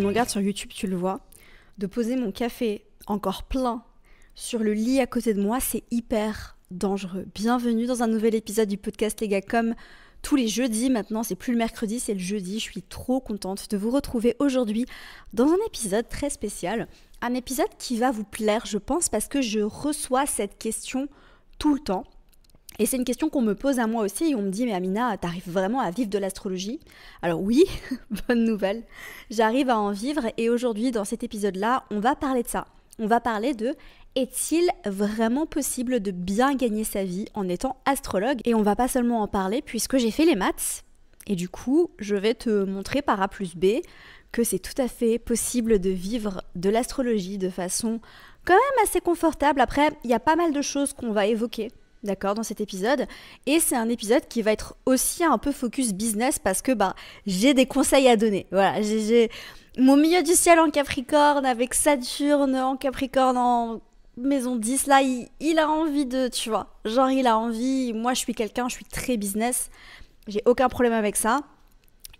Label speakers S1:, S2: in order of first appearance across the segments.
S1: me regardes sur YouTube, tu le vois, de poser mon café encore plein sur le lit à côté de moi, c'est hyper dangereux. Bienvenue dans un nouvel épisode du podcast Les gars, comme tous les jeudis maintenant, c'est plus le mercredi, c'est le jeudi. Je suis trop contente de vous retrouver aujourd'hui dans un épisode très spécial. Un épisode qui va vous plaire, je pense, parce que je reçois cette question tout le temps. Et c'est une question qu'on me pose à moi aussi et on me dit « Mais Amina, t'arrives vraiment à vivre de l'astrologie ?» Alors oui, bonne nouvelle, j'arrive à en vivre et aujourd'hui, dans cet épisode-là, on va parler de ça. On va parler de « Est-il vraiment possible de bien gagner sa vie en étant astrologue ?» Et on va pas seulement en parler puisque j'ai fait les maths et du coup, je vais te montrer par A plus B que c'est tout à fait possible de vivre de l'astrologie de façon quand même assez confortable. Après, il y a pas mal de choses qu'on va évoquer. D'accord, dans cet épisode. Et c'est un épisode qui va être aussi un peu focus business parce que j'ai des conseils à donner. Voilà, j'ai mon milieu du ciel en Capricorne avec Saturne en Capricorne en maison 10. Là, il a envie de, tu vois, genre il a envie. Moi, je suis très business. J'ai aucun problème avec ça.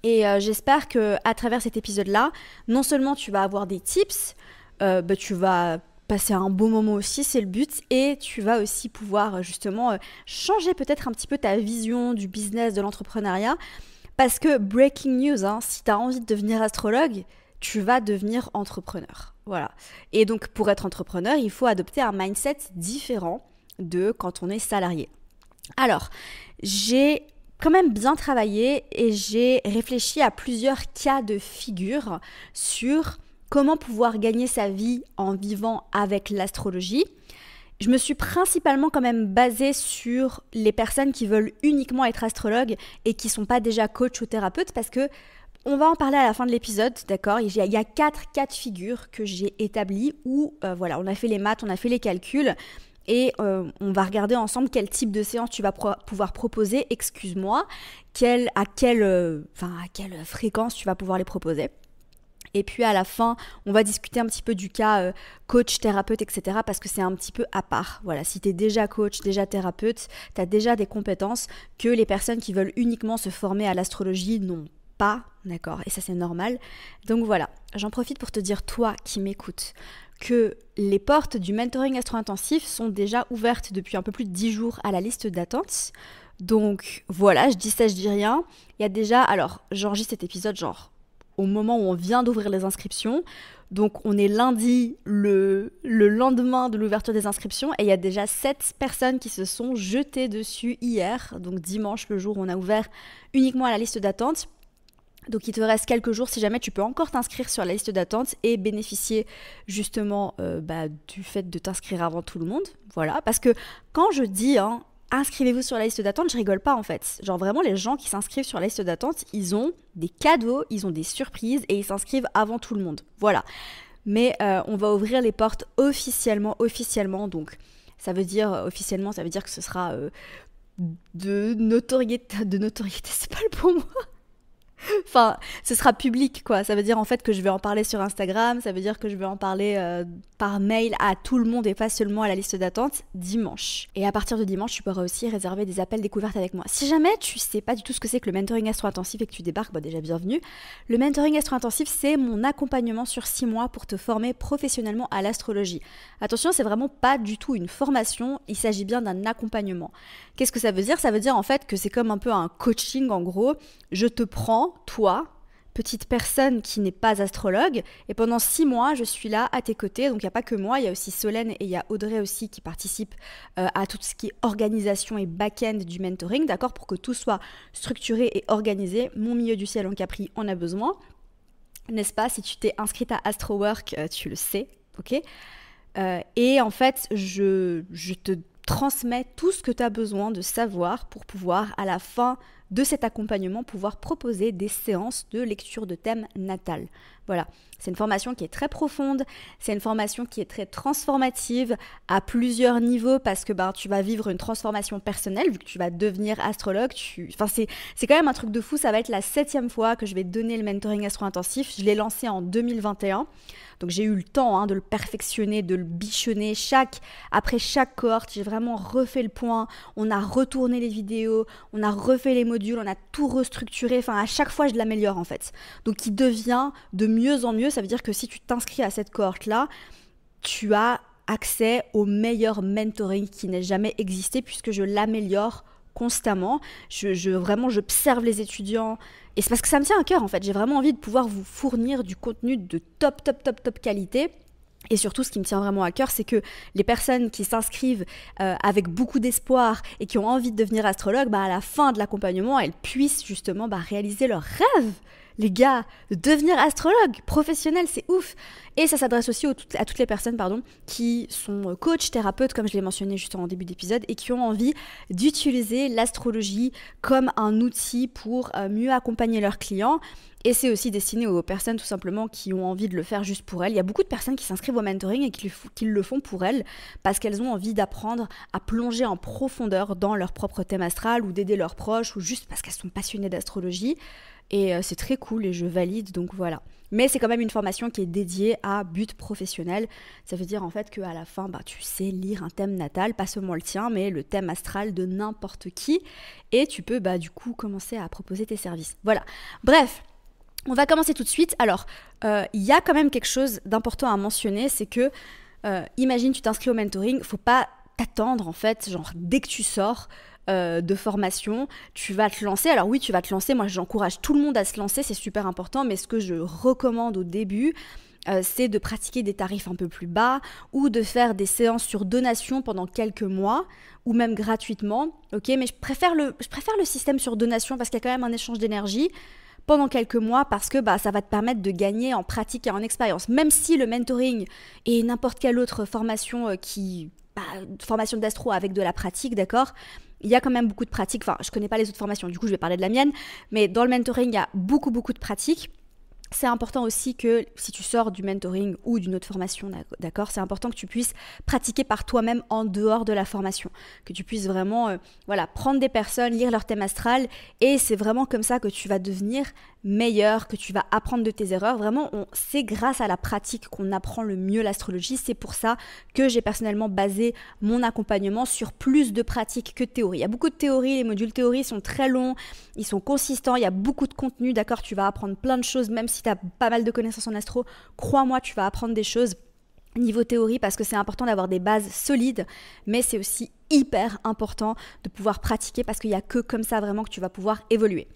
S1: Et j'espère qu'à travers cet épisode-là, non seulement tu vas avoir des tips, tu vas passer un bon moment aussi, c'est le but, et tu vas aussi pouvoir justement changer peut-être un petit peu ta vision du business, de l'entrepreneuriat, parce que breaking news, si tu as envie de devenir astrologue, tu vas devenir entrepreneur. Voilà. Et donc pour être entrepreneur, il faut adopter un mindset différent de quand on est salarié. Alors, j'ai quand même bien travaillé et j'ai réfléchi à plusieurs cas de figure sur comment pouvoir gagner sa vie en vivant avec l'astrologie. Je me suis principalement quand même basée sur les personnes qui veulent uniquement être astrologues et qui ne sont pas déjà coach ou thérapeute parce que on va en parler à la fin de l'épisode, d'accord ? Il y a 4 cas de figure que j'ai établis où on a fait les maths, on a fait les calculs et on va regarder ensemble quel type de séance tu vas pouvoir proposer, à quelle fréquence tu vas pouvoir les proposer. Et puis à la fin, on va discuter un petit peu du cas coach, thérapeute, etc. parce que c'est un petit peu à part. Voilà, si tu es déjà coach, déjà thérapeute, tu as déjà des compétences que les personnes qui veulent uniquement se former à l'astrologie n'ont pas, d'accord ? Et ça, c'est normal. Donc voilà, j'en profite pour te dire, toi qui m'écoutes, que les portes du mentoring astro-intensif sont déjà ouvertes depuis un peu plus de 10 jours à la liste d'attente. Donc voilà, je dis ça, je dis rien. Il y a déjà, alors j'enregistre cet épisode au moment où on vient d'ouvrir les inscriptions. Donc on est lundi, le lendemain de l'ouverture des inscriptions, et il y a déjà 7 personnes qui se sont jetées dessus hier, donc dimanche, le jour où on a ouvert uniquement à la liste d'attente. Donc il te reste quelques jours, si jamais tu peux encore t'inscrire sur la liste d'attente et bénéficier justement du fait de t'inscrire avant tout le monde. Voilà, parce que quand je dis inscrivez-vous sur la liste d'attente, je rigole pas en fait. Genre vraiment, les gens qui s'inscrivent sur la liste d'attente, ils ont des cadeaux, ils ont des surprises et ils s'inscrivent avant tout le monde. Voilà. Mais on va ouvrir les portes officiellement. Donc ça veut dire que ce sera de notoriété, c'est pas le bon mot. Enfin, ce sera public, quoi. Ça veut dire en fait que je vais en parler sur Instagram, ça veut dire que je vais en parler par mail à tout le monde et pas seulement à la liste d'attente dimanche. Et à partir de dimanche, tu pourras aussi réserver des appels découvertes avec moi. Si jamais tu sais pas du tout ce que c'est que le mentoring astro-intensif et que tu débarques, déjà bienvenue. Le mentoring astro-intensif, c'est mon accompagnement sur 6 mois pour te former professionnellement à l'astrologie. Attention, c'est vraiment pas du tout une formation, il s'agit bien d'un accompagnement. Qu'est-ce que ça veut dire ? Ça veut dire en fait que c'est comme un peu un coaching en gros. Je te prends, toi, petite personne qui n'est pas astrologue, et pendant 6 mois, je suis là à tes côtés. Donc il n'y a pas que moi, il y a aussi Solène et il y a Audrey aussi qui participent à tout ce qui est organisation et back-end du mentoring, d'accord, pour que tout soit structuré et organisé. Mon milieu du ciel en Capri en a besoin, n'est-ce pas ? Si tu t'es inscrite à AstroWork, tu le sais, ok ? Et en fait, je te transmets tout ce que tu as besoin de savoir pour pouvoir, à la fin de cet accompagnement, pouvoir proposer des séances de lecture de thème natal. Voilà, c'est une formation qui est très profonde, c'est une formation qui est très transformative à plusieurs niveaux parce que tu vas vivre une transformation personnelle vu que tu vas devenir astrologue. C'est quand même un truc de fou, ça va être la 7e fois que je vais donner le mentoring astro-intensif. Je l'ai lancé en 2021. Donc j'ai eu le temps de le perfectionner, de le bichonner. Après chaque cohorte, j'ai vraiment refait le point. On a retourné les vidéos, on a refait les modules modules, on a tout restructuré. Enfin, à chaque fois, je l'améliore en fait. Donc, il devient de mieux en mieux. Ça veut dire que si tu t'inscris à cette cohorte-là, tu as accès au meilleur mentoring qui n'ait jamais existé puisque je l'améliore constamment. Vraiment, j'observe les étudiants et c'est parce que ça me tient à cœur en fait. J'ai vraiment envie de pouvoir vous fournir du contenu de top qualité. Et surtout, ce qui me tient vraiment à cœur, c'est que les personnes qui s'inscrivent avec beaucoup d'espoir et qui ont envie de devenir astrologue, à la fin de l'accompagnement, elles puissent justement réaliser leur rêve. Les gars, devenir astrologue professionnel, c'est ouf. Et ça s'adresse aussi à toutes les personnes qui sont coachs, thérapeutes, comme je l'ai mentionné juste en début d'épisode, et qui ont envie d'utiliser l'astrologie comme un outil pour mieux accompagner leurs clients. Et c'est aussi destiné aux personnes tout simplement qui ont envie de le faire juste pour elles. Il y a beaucoup de personnes qui s'inscrivent au mentoring et qui le font pour elles parce qu'elles ont envie d'apprendre à plonger en profondeur dans leur propre thème astral ou d'aider leurs proches ou juste parce qu'elles sont passionnées d'astrologie. Et c'est très cool et je valide, donc voilà. Mais c'est quand même une formation qui est dédiée à but professionnel. Ça veut dire en fait qu'à la fin, tu sais lire un thème natal, pas seulement le tien, mais le thème astral de n'importe qui. Et tu peux du coup commencer à proposer tes services. Voilà. Bref. On va commencer tout de suite. Alors, il y a quand même quelque chose d'important à mentionner, c'est que, imagine, tu t'inscris au mentoring, faut pas t'attendre en fait, genre dès que tu sors de formation, tu vas te lancer. Alors oui, tu vas te lancer, moi j'encourage tout le monde à se lancer, c'est super important, mais ce que je recommande au début, c'est de pratiquer des tarifs un peu plus bas ou de faire des séances sur donation pendant quelques mois ou même gratuitement, ok, mais je préfère le système sur donation parce qu'il y a quand même un échange d'énergie pendant quelques mois parce que ça va te permettre de gagner en pratique et en expérience. Même si le mentoring et n'importe quelle autre formation formation d'astro avec de la pratique, d'accord, il y a quand même beaucoup de pratique. Enfin, je connais pas les autres formations, du coup je vais parler de la mienne, mais dans le mentoring, il y a beaucoup de pratique. C'est important aussi que si tu sors du mentoring ou d'une autre formation, d'accord, c'est important que tu puisses pratiquer par toi-même en dehors de la formation, que tu puisses vraiment prendre des personnes, lire leur thème astral et c'est vraiment comme ça que tu vas devenir meilleur, que tu vas apprendre de tes erreurs. Vraiment, c'est grâce à la pratique qu'on apprend le mieux l'astrologie. C'est pour ça que j'ai personnellement basé mon accompagnement sur plus de pratique que de théorie. Il y a beaucoup de théorie, les modules théorie sont très longs, ils sont consistants, il y a beaucoup de contenu, d'accord, tu vas apprendre plein de choses, même si tu as pas mal de connaissances en astro, crois-moi, tu vas apprendre des choses niveau théorie parce que c'est important d'avoir des bases solides, mais c'est aussi hyper important de pouvoir pratiquer parce qu'il n'y a que comme ça vraiment que tu vas pouvoir évoluer.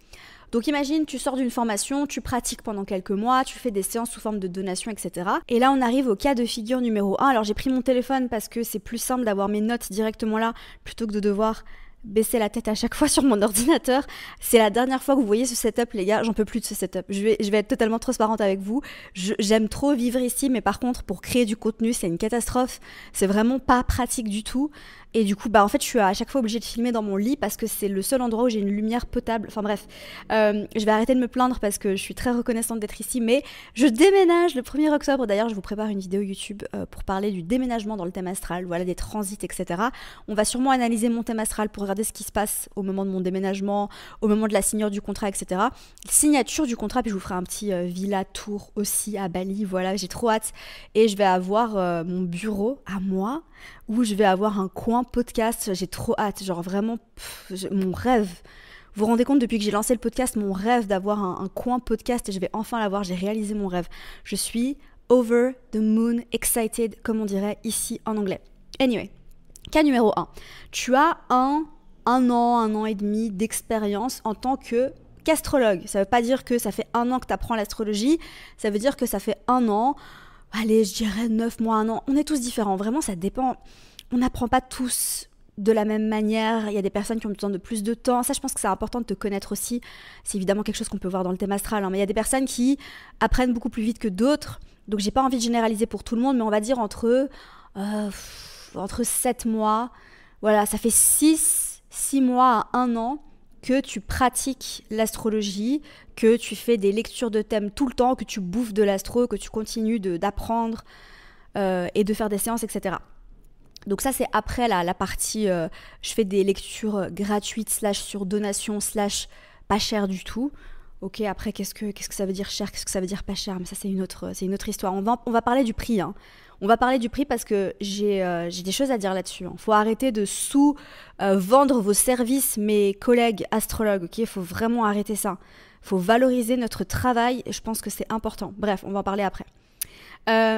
S1: Donc imagine, tu sors d'une formation, tu pratiques pendant quelques mois, tu fais des séances sous forme de donation, etc. Et là, on arrive au cas de figure numéro 1. Alors j'ai pris mon téléphone parce que c'est plus simple d'avoir mes notes directement là plutôt que de devoir baisser la tête à chaque fois sur mon ordinateur. C'est la dernière fois que vous voyez ce setup, les gars. J'en peux plus de ce setup. Je vais être totalement transparente avec vous. J'aime trop vivre ici, mais par contre, pour créer du contenu, c'est une catastrophe. C'est vraiment pas pratique du tout. Et du coup, en fait, je suis à chaque fois obligée de filmer dans mon lit parce que c'est le seul endroit où j'ai une lumière potable. Enfin bref, je vais arrêter de me plaindre parce que je suis très reconnaissante d'être ici. Mais je déménage le 1er octobre. D'ailleurs, je vous prépare une vidéo YouTube pour parler du déménagement dans le thème astral, voilà, des transits, etc. On va sûrement analyser mon thème astral pour regarder ce qui se passe au moment de mon déménagement, au moment de la signature du contrat, etc. Signature du contrat, puis je vous ferai un petit villa tour aussi à Bali. Voilà, j'ai trop hâte. Et je vais avoir mon bureau à moi où je vais avoir un coin podcast. J'ai trop hâte, genre vraiment mon rêve. Vous vous rendez compte, depuis que j'ai lancé le podcast, mon rêve d'avoir un coin podcast et je vais enfin l'avoir, j'ai réalisé mon rêve. Je suis over the moon excited, comme on dirait ici en anglais. Anyway, cas numéro 1. Tu as un an et demi d'expérience en tant qu'astrologue. Ça veut pas dire que ça fait 1 an que tu apprends l'astrologie, ça veut dire que ça fait 1 an, allez, je dirais 9 mois, 1 an. On est tous différents, vraiment, ça dépend. On n'apprend pas tous de la même manière. Il y a des personnes qui ont besoin de plus de temps. Ça, je pense que c'est important de te connaître aussi. C'est évidemment quelque chose qu'on peut voir dans le thème astral, mais il y a des personnes qui apprennent beaucoup plus vite que d'autres. Donc, j'ai pas envie de généraliser pour tout le monde, mais on va dire entre 7 mois. Voilà, ça fait 6 mois à 1 an que tu pratiques l'astrologie, que tu fais des lectures de thèmes tout le temps, que tu bouffes de l'astro, que tu continues d'apprendre et de faire des séances, etc. Donc ça, c'est après la partie je fais des lectures gratuites / sur donation / pas cher du tout. Ok, après, qu'est-ce que ça veut dire cher, qu'est-ce que ça veut dire pas cher, mais ça, c'est une autre histoire. On va parler du prix, hein. On va parler du prix parce que j'ai des choses à dire là-dessus. Faut arrêter de vendre vos services, mes collègues astrologues, ok? Faut vraiment arrêter ça. Faut valoriser notre travail, et je pense que c'est important. Bref, on va en parler après.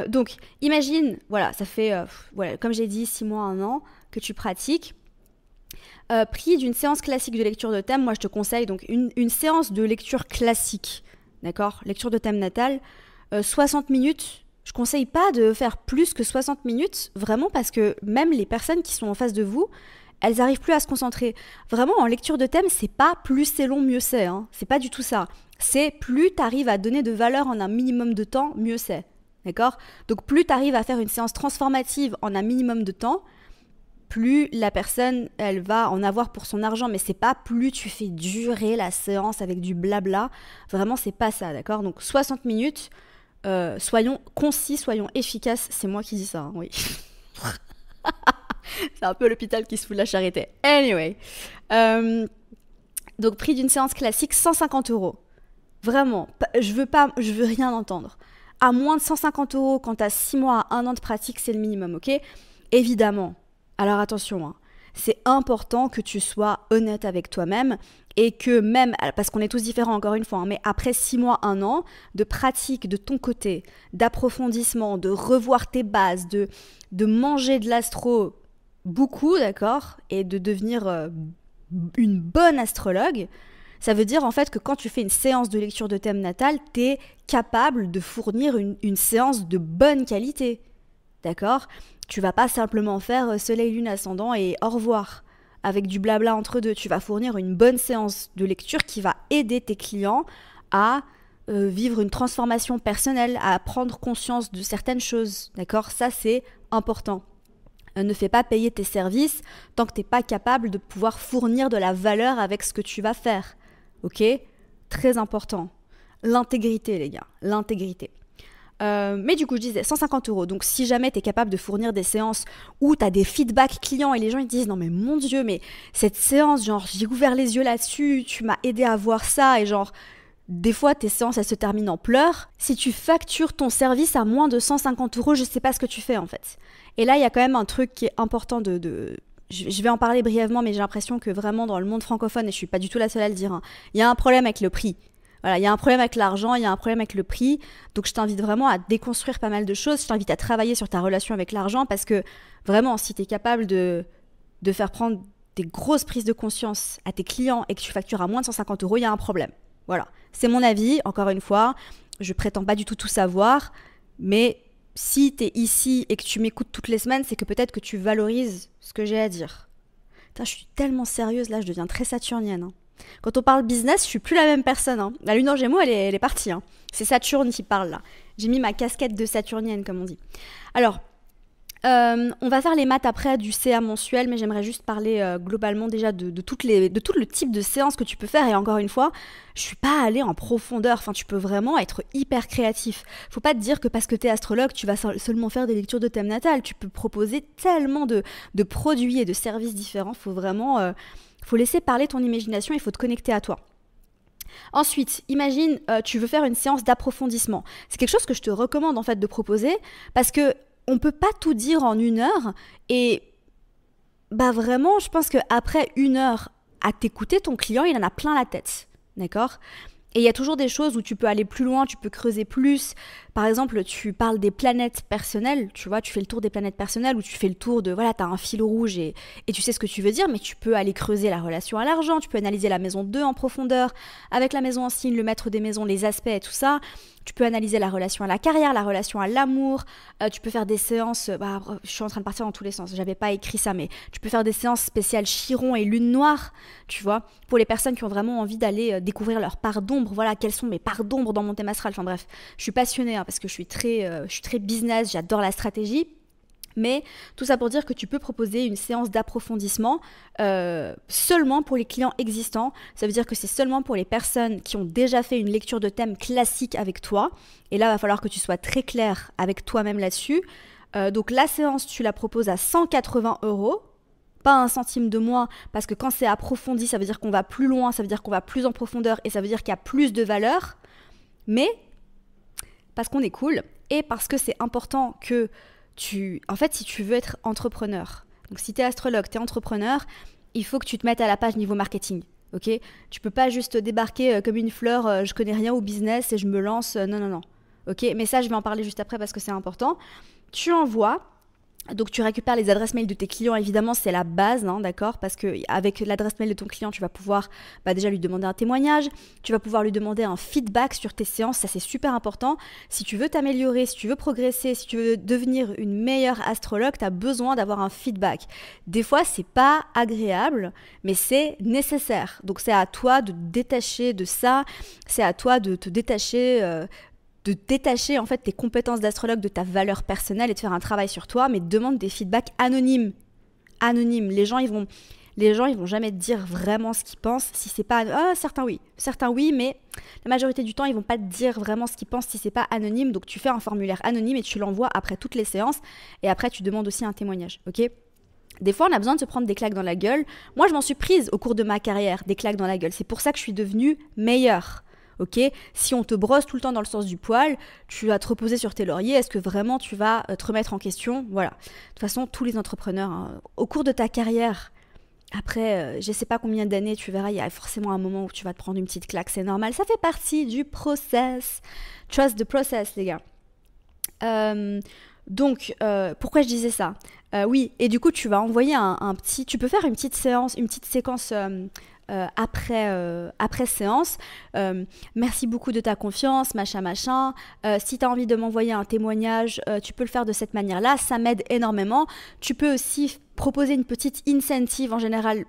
S1: Donc, imagine, voilà, ça fait, voilà, comme j'ai dit, 6 mois, 1 an que tu pratiques. Prix d'une séance classique de lecture de thème, moi je te conseille donc une séance de lecture classique, d'accord? Lecture de thème natal, 60 minutes. Je conseille pas de faire plus que 60 minutes, vraiment parce que même les personnes qui sont en face de vous, elles n'arrivent plus à se concentrer. Vraiment, en lecture de thème, c'est pas plus c'est long, mieux c'est. Hein. C'est pas du tout ça. C'est plus tu arrives à donner de valeur en un minimum de temps, mieux c'est. D'accord? Donc plus tu arrives à faire une séance transformative en un minimum de temps, plus la personne, elle va en avoir pour son argent. Mais c'est pas plus tu fais durer la séance avec du blabla. Vraiment, c'est pas ça, d'accord? Donc 60 minutes, soyons concis, soyons efficaces. C'est moi qui dis ça, hein, oui. C'est un peu l'hôpital qui se fout de la charité. Anyway. Donc, prix d'une séance classique, 150 €. Vraiment, je veux rien entendre. À moins de 150 € quand tu as 6 mois à 1 an de pratique, c'est le minimum, ok? Évidemment. Alors attention, hein, c'est important que tu sois honnête avec toi-même et que même, parce qu'on est tous différents encore une fois, hein, mais après 6 mois, 1 an de pratique de ton côté, d'approfondissement, de revoir tes bases, de manger de l'astro beaucoup, d'accord, et de devenir une bonne astrologue, ça veut dire en fait que quand tu fais une séance de lecture de thème natal, tu es capable de fournir une séance de bonne qualité, d'accord? Tu vas pas simplement faire soleil, lune, ascendant et au revoir avec du blabla entre deux. Tu vas fournir une bonne séance de lecture qui va aider tes clients à vivre une transformation personnelle, à prendre conscience de certaines choses, d'accord? Ça, c'est important. Ne fais pas payer tes services tant que tu n'es pas capable de pouvoir fournir de la valeur avec ce que tu vas faire. Ok? Très important. L'intégrité, les gars. L'intégrité. Mais du coup, je disais 150 €. Donc, si jamais tu es capable de fournir des séances où tu as des feedbacks clients et les gens ils te disent « Non mais mon Dieu, mais cette séance, genre, j'ai ouvert les yeux là-dessus, tu m'as aidé à voir ça. » Et genre, des fois, tes séances, elles se terminent en pleurs. Si tu factures ton service à moins de 150 €, je sais pas ce que tu fais en fait. Et là, il y a quand même un truc qui est important je vais en parler brièvement, mais j'ai l'impression que vraiment dans le monde francophone, et je suis pas du tout la seule à le dire, hein, il y a un problème avec le prix. Voilà, il y a un problème avec l'argent, il y a un problème avec le prix. Donc, je t'invite vraiment à déconstruire pas mal de choses. Je t'invite à travailler sur ta relation avec l'argent parce que vraiment, si tu es capable de faire prendre des grosses prises de conscience à tes clients et que tu factures à moins de 150 €, il y a un problème. Voilà, c'est mon avis. Encore une fois, je prétends pas du tout savoir, mais si tu es ici et que tu m'écoutes toutes les semaines, c'est que peut-être que tu valorises ce que j'ai à dire. Putain, je suis tellement sérieuse là, je deviens très saturnienne. Hein. Quand on parle business, je suis plus la même personne. Hein. La lune en Gémeaux, elle est partie. Hein. C'est Saturne qui parle là. J'ai mis ma casquette de saturnienne, comme on dit. Alors, on va faire les maths après du CA mensuel, mais j'aimerais juste parler globalement déjà de tout le type de séance que tu peux faire. Et encore une fois, je suis pas allée en profondeur. Enfin, tu peux vraiment être hyper créatif. Faut pas te dire que parce que tu es astrologue, tu vas seulement faire des lectures de thème natal. Tu peux proposer tellement de produits et de services différents. Faut vraiment... faut laisser parler ton imagination, il faut te connecter à toi. Ensuite, imagine, tu veux faire une séance d'approfondissement. C'est quelque chose que je te recommande en fait de proposer parce que on peut pas tout dire en 1 heure et bah vraiment, je pense qu'après 1 heure à t'écouter, ton client, il en a plein la tête, d'accord ? Et il y a toujours des choses où tu peux aller plus loin, tu peux creuser plus. Par exemple, tu parles des planètes personnelles, tu vois, tu fais le tour des planètes personnelles ou tu fais le tour de, voilà, tu as un fil rouge et tu sais ce que tu veux dire, mais tu peux aller creuser la relation à l'argent, tu peux analyser la maison 2 en profondeur, avec la maison en signe, le maître des maisons, les aspects et tout ça. Tu peux analyser la relation à la carrière, la relation à l'amour. Tu peux faire des séances... je suis en train de partir dans tous les sens. J'avais pas écrit ça, mais tu peux faire des séances spéciales Chiron et Lune Noire, tu vois, pour les personnes qui ont vraiment envie d'aller découvrir leur part d'ombre. Voilà, quelles sont mes parts d'ombre dans mon thème astral. Enfin bref, je suis passionnée hein, parce que je suis très business, j'adore la stratégie. Mais tout ça pour dire que tu peux proposer une séance d'approfondissement seulement pour les clients existants. Ça veut dire que c'est seulement pour les personnes qui ont déjà fait une lecture de thème classique avec toi. Et là, il va falloir que tu sois très clair avec toi-même là-dessus. Donc la séance, tu la proposes à 180 €. Pas 1 centime de moins, parce que quand c'est approfondi, ça veut dire qu'on va plus loin, ça veut dire qu'on va plus en profondeur et ça veut dire qu'il y a plus de valeur. Mais parce qu'on est cool et parce que c'est important que En fait, si tu veux être entrepreneur, donc si tu es astrologue, tu es entrepreneur, il faut que tu te mettes à la page niveau marketing. Ok, tu peux pas juste débarquer comme une fleur, je connais rien au business et je me lance. Non. Ok, mais ça, je vais en parler juste après parce que c'est important. Tu envoies. Donc tu récupères les adresses mail de tes clients, évidemment c'est la base, hein, d'accord, parce qu'avec l'adresse mail de ton client, tu vas pouvoir déjà lui demander un témoignage, tu vas pouvoir lui demander un feedback sur tes séances, ça c'est super important. Si tu veux t'améliorer, si tu veux progresser, si tu veux devenir une meilleure astrologue, tu as besoin d'avoir un feedback. Des fois c'est pas agréable, mais c'est nécessaire. Donc c'est à toi de te détacher de ça, c'est à toi de te détacher... de détacher en fait tes compétences d'astrologue de ta valeur personnelle et de faire un travail sur toi, mais demande des feedbacks anonymes. Anonymes. Les gens ils vont jamais te dire vraiment ce qu'ils pensent si c'est pas certains oui, mais la majorité du temps ils vont pas te dire vraiment ce qu'ils pensent si c'est pas anonyme. Donc tu fais un formulaire anonyme et tu l'envoies après toutes les séances et après tu demandes aussi un témoignage, ok? Des fois, on a besoin de se prendre des claques dans la gueule. Moi, je m'en suis prise au cours de ma carrière, des claques dans la gueule. C'est pour ça que je suis devenue meilleure. Ok, si on te brosse tout le temps dans le sens du poil, tu vas te reposer sur tes lauriers. Est-ce que vraiment tu vas te remettre en question? Voilà. De toute façon, tous les entrepreneurs, hein, au cours de ta carrière, après, je sais pas combien d'années, tu verras, il y a forcément un moment où tu vas te prendre une petite claque. C'est normal. Ça fait partie du process. Trust the process, les gars. Donc, pourquoi je disais ça? Oui, et du coup, tu vas envoyer tu peux faire une petite séquence après séance. Merci beaucoup de ta confiance, machin. Si tu as envie de m'envoyer un témoignage, tu peux le faire de cette manière-là. Ça m'aide énormément. Tu peux aussi proposer une petite incentive en général.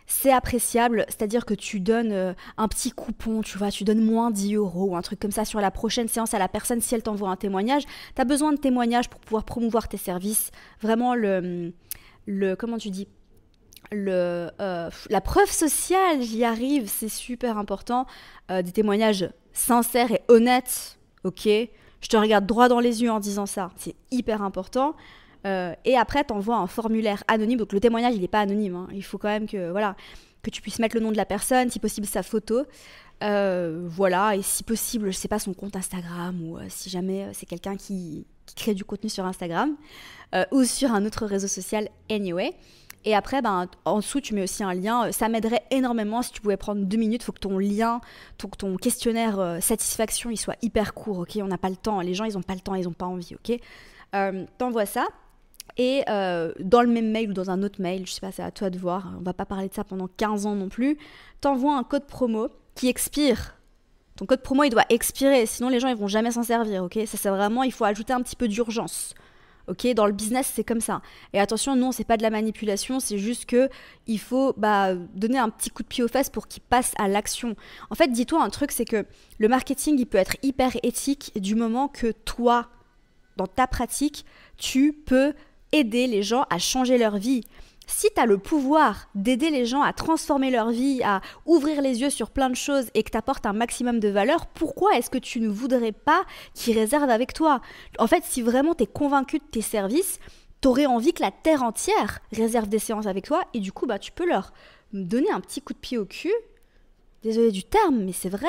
S1: C'est appréciable, c'est-à-dire que tu donnes un petit coupon, tu vois, tu donnes moins 10 € ou un truc comme ça sur la prochaine séance à la personne si elle t'envoie un témoignage. Tu as besoin de témoignages pour pouvoir promouvoir tes services. Vraiment, comment tu dis, la preuve sociale, j'y arrive, c'est super important. Des témoignages sincères et honnêtes, ok? Je te regarde droit dans les yeux en disant ça, c'est hyper important. Et après, tu envoies un formulaire anonyme. Donc le témoignage, il n'est pas anonyme, hein. Il faut quand même que tu puisses mettre le nom de la personne, si possible sa photo. Voilà, et si possible, je sais pas, son compte Instagram ou si jamais c'est quelqu'un qui crée du contenu sur Instagram ou sur un autre réseau social anyway. Et après, en dessous, tu mets aussi un lien. Ça m'aiderait énormément si tu pouvais prendre 2 minutes. Il faut que ton lien, ton questionnaire satisfaction, il soit hyper court, ok? On n'a pas le temps. Les gens, ils n'ont pas le temps, ils n'ont pas envie, ok? T'envoies ça. Et dans le même mail ou dans un autre mail, je sais pas, c'est à toi de voir, on va pas parler de ça pendant 15 ans non plus, t'envoies un code promo qui expire. Ton code promo, il doit expirer, sinon les gens ils vont jamais s'en servir, ok? Ça c'est vraiment, il faut ajouter un petit peu d'urgence. Ok, dans le business, c'est comme ça. Et attention, non, c'est pas de la manipulation, c'est juste que il faut donner un petit coup de pied aux fesses pour qu'il passe à l'action. En fait, dis-toi un truc, c'est que le marketing, il peut être hyper éthique du moment que toi, dans ta pratique, tu peux aider les gens à changer leur vie. Si tu as le pouvoir d'aider les gens à transformer leur vie, à ouvrir les yeux sur plein de choses et que tu apportes un maximum de valeur, pourquoi est-ce que tu ne voudrais pas qu'ils réservent avec toi? En fait, si vraiment tu es convaincu de tes services, tu aurais envie que la terre entière réserve des séances avec toi et du coup, tu peux leur donner un petit coup de pied au cul. Désolée du terme, mais c'est vrai,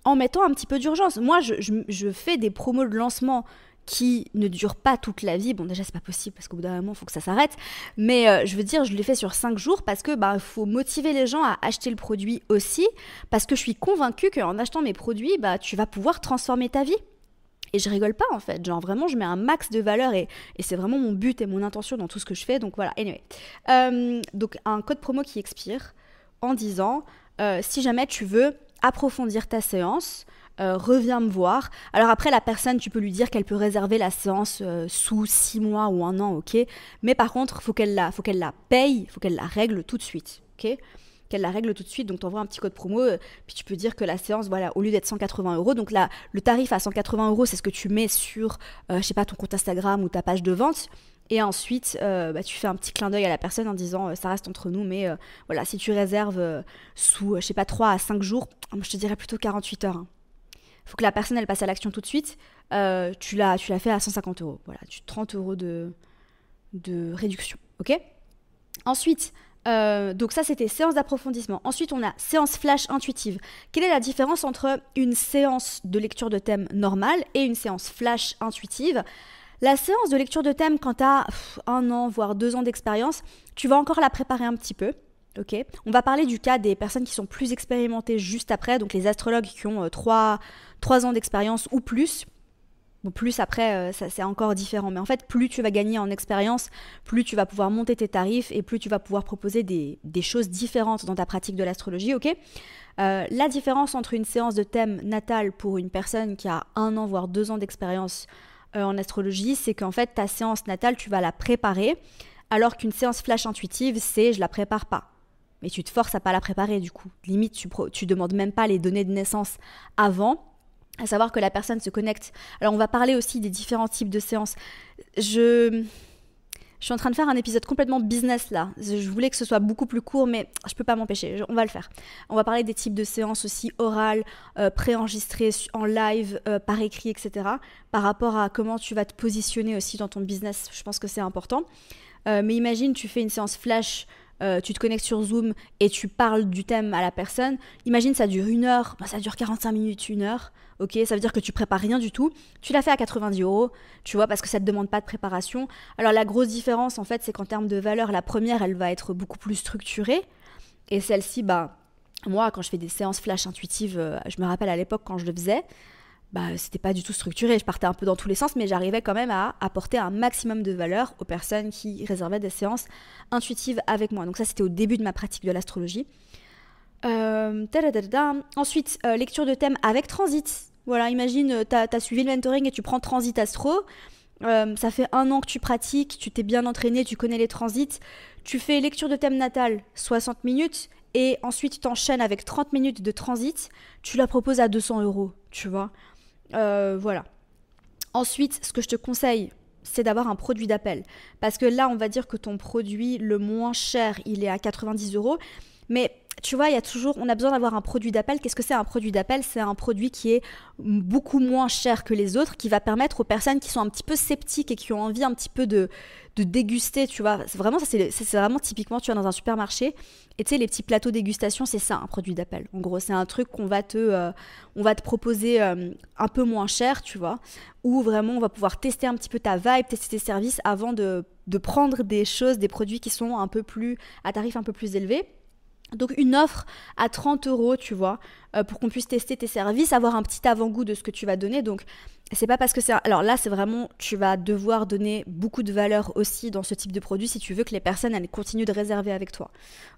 S1: en mettant un petit peu d'urgence. Moi, je fais des promos de lancement qui ne dure pas toute la vie. Bon, déjà, c'est pas possible parce qu'au bout d'un moment, il faut que ça s'arrête. Mais je veux dire, je l'ai fait sur 5 jours parce que faut motiver les gens à acheter le produit aussi. Parce que je suis convaincue qu'en achetant mes produits, tu vas pouvoir transformer ta vie. Et je rigole pas en fait. Genre vraiment, je mets un max de valeur et c'est vraiment mon but et mon intention dans tout ce que je fais. Donc voilà, anyway. Donc un code promo qui expire en disant si jamais tu veux approfondir ta séance, reviens me voir. Alors après, la personne, tu peux lui dire qu'elle peut réserver la séance sous 6 mois ou 1 an, ok? Mais par contre, faut qu'elle la paye, faut qu'elle la règle tout de suite, ok? Qu'elle la règle tout de suite, donc tu envoies un petit code promo, puis tu peux dire que la séance, voilà, au lieu d'être 180 €, donc là, le tarif à 180 €, c'est ce que tu mets sur, je sais pas, ton compte Instagram ou ta page de vente. Et ensuite, tu fais un petit clin d'œil à la personne en disant ça reste entre nous, mais voilà, si tu réserves sous, je sais pas, 3 à 5 jours, je te dirais plutôt 48 heures, hein. Faut que la personne elle passe à l'action tout de suite. Tu l'as fait à 150 €. Voilà, 30 € de réduction. Ok? Ensuite, donc ça c'était séance d'approfondissement. Ensuite, on a séance flash intuitive. Quelle est la différence entre une séance de lecture de thème normale et une séance flash intuitive? La séance de lecture de thème, quand tu as 1 an, voire 2 ans d'expérience, tu vas encore la préparer un petit peu. Ok, on va parler du cas des personnes qui sont plus expérimentées juste après, donc les astrologues qui ont 3 ans d'expérience ou plus. Bon, plus après, ça, c'est encore différent. Mais en fait, plus tu vas gagner en expérience, plus tu vas pouvoir monter tes tarifs et plus tu vas pouvoir proposer des choses différentes dans ta pratique de l'astrologie, ok ? La différence entre une séance de thème natal pour une personne qui a 1 an, voire 2 ans d'expérience en astrologie, c'est qu'en fait, ta séance natale, tu vas la préparer, alors qu'une séance flash intuitive, c'est je la prépare pas. Mais tu te forces à pas la préparer du coup. Limite, tu demandes même pas les données de naissance avant, à savoir que la personne se connecte. Alors on va parler aussi des différents types de séances. Je suis en train de faire un épisode complètement business là. Je voulais que ce soit beaucoup plus court, mais je peux pas m'empêcher. On va le faire. On va parler des types de séances aussi orales, préenregistrées en live, par écrit, etc. Par rapport à comment tu vas te positionner aussi dans ton business. Je pense que c'est important. Mais imagine, tu fais une séance flash, tu te connectes sur Zoom et tu parles du thème à la personne. Imagine, ça dure 1 heure, ça dure 45 minutes, 1 heure. Ok, ça veut dire que tu prépares rien du tout. Tu l'as fait à 90 €, tu vois, parce que ça te demande pas de préparation. Alors la grosse différence, en fait, c'est qu'en termes de valeur, la première, elle va être beaucoup plus structurée. Et celle-ci, moi, quand je fais des séances flash intuitives, je me rappelle à l'époque quand je le faisais, c'était pas du tout structuré. Je partais un peu dans tous les sens, mais j'arrivais quand même à apporter un maximum de valeur aux personnes qui réservaient des séances intuitives avec moi. Donc ça, c'était au début de ma pratique de l'astrologie. Ensuite, lecture de thème avec transit. Voilà, imagine, t'as suivi le mentoring et tu prends transit astro. Ça fait 1 an que tu pratiques, tu t'es bien entraîné, tu connais les transits. Tu fais lecture de thème natal, 60 minutes, et ensuite tu t'enchaînes avec 30 minutes de transit. Tu la proposes à 200 €, tu vois. Voilà. Ensuite, ce que je te conseille, c'est d'avoir un produit d'appel. Parce que là, on va dire que ton produit le moins cher, il est à 90 €. Mais tu vois, on a besoin d'avoir un produit d'appel. Qu'est-ce que c'est un produit d'appel ? C'est un produit qui est beaucoup moins cher que les autres, qui va permettre aux personnes qui sont un petit peu sceptiques et qui ont envie un petit peu de déguster, tu vois. C'est vraiment, c'est vraiment typiquement, tu vas dans un supermarché et tu sais, les petits plateaux dégustation, c'est ça, un produit d'appel. En gros, c'est un truc qu'on va te proposer un peu moins cher, tu vois, où vraiment on va pouvoir tester un petit peu ta vibe, tester tes services avant de prendre des produits qui sont à tarif un peu plus élevé. Donc une offre à 30 €, tu vois, pour qu'on puisse tester tes services, avoir un petit avant-goût de ce que tu vas donner. Donc c'est pas parce que c'est... Alors là, c'est vraiment, tu vas devoir donner beaucoup de valeur aussi dans ce type de produit si tu veux que les personnes, elles continuent de réserver avec toi.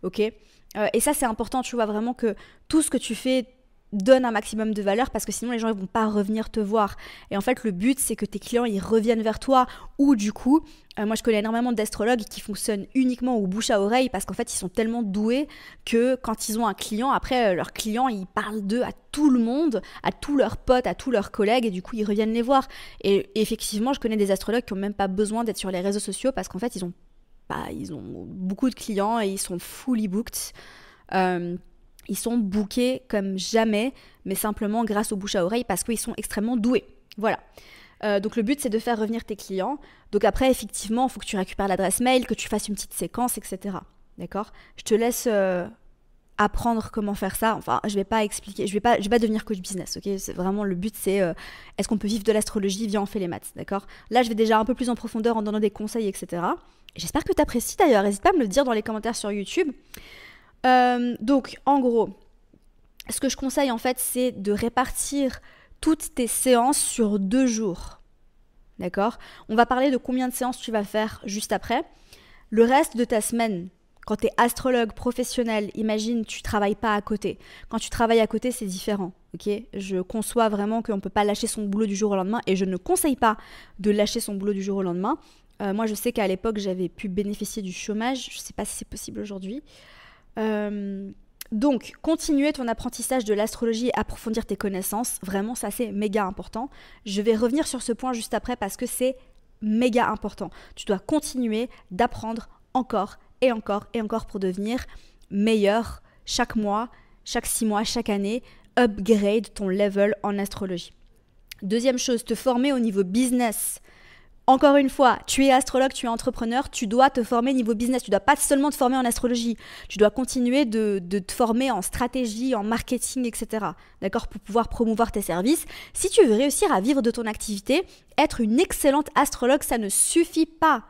S1: Ok ? Et ça, c'est important, tu vois, vraiment que tout ce que tu fais donne un maximum de valeur parce que sinon les gens ils vont pas revenir te voir. Et en fait le but c'est que tes clients ils reviennent vers toi ou du coup, moi je connais énormément d'astrologues qui fonctionnent uniquement au bouche à oreille parce qu'en fait ils sont tellement doués que quand ils ont un client, après leurs clients ils parlent d'eux à tout le monde, à tous leurs potes, à tous leurs collègues et du coup ils reviennent les voir. Et effectivement je connais des astrologues qui ont même pas besoin d'être sur les réseaux sociaux parce qu'en fait ils ont beaucoup de clients et ils sont fully booked. Ils sont bookés comme jamais, mais simplement grâce au bouche à oreille parce qu'ils sont extrêmement doués. Voilà. Donc le but, c'est de faire revenir tes clients. Donc après, effectivement, il faut que tu récupères l'adresse mail, que tu fasses une petite séquence, etc. D'accord ? Je te laisse apprendre comment faire ça. Enfin, je vais pas expliquer, je vais pas devenir coach business, ok ? C'est vraiment le but, c'est est-ce qu'on peut vivre de l'astrologie ? Viens, on fait les maths, d'accord ? Là, je vais déjà un peu plus en profondeur en donnant des conseils, etc. Et j'espère que tu apprécies d'ailleurs. N'hésite pas à me le dire dans les commentaires sur YouTube. Donc, en gros, ce que je conseille en fait, c'est de répartir toutes tes séances sur 2 jours. D'accord ? On va parler de combien de séances tu vas faire juste après. Le reste de ta semaine, quand tu es astrologue professionnel, imagine, tu travailles pas à côté. Quand tu travailles à côté, c'est différent. Ok ? Je conçois vraiment qu'on ne peut pas lâcher son boulot du jour au lendemain et je ne conseille pas de lâcher son boulot du jour au lendemain. Moi, je sais qu'à l'époque, j'avais pu bénéficier du chômage. Je ne sais pas si c'est possible aujourd'hui. Donc, continuer ton apprentissage de l'astrologie et approfondir tes connaissances, vraiment ça c'est méga important. Je vais revenir sur ce point juste après parce que c'est méga important. Tu dois continuer d'apprendre encore et encore et encore pour devenir meilleur chaque mois, chaque 6 mois, chaque année, upgrade ton level en astrologie. Deuxième chose, te former au niveau business. Encore une fois, tu es astrologue, tu es entrepreneur, tu dois te former niveau business. Tu ne dois pas seulement te former en astrologie. Tu dois continuer de te former en stratégie, en marketing, etc. D'accord? Pour pouvoir promouvoir tes services. Si tu veux réussir à vivre de ton activité, être une excellente astrologue, ça ne suffit pas.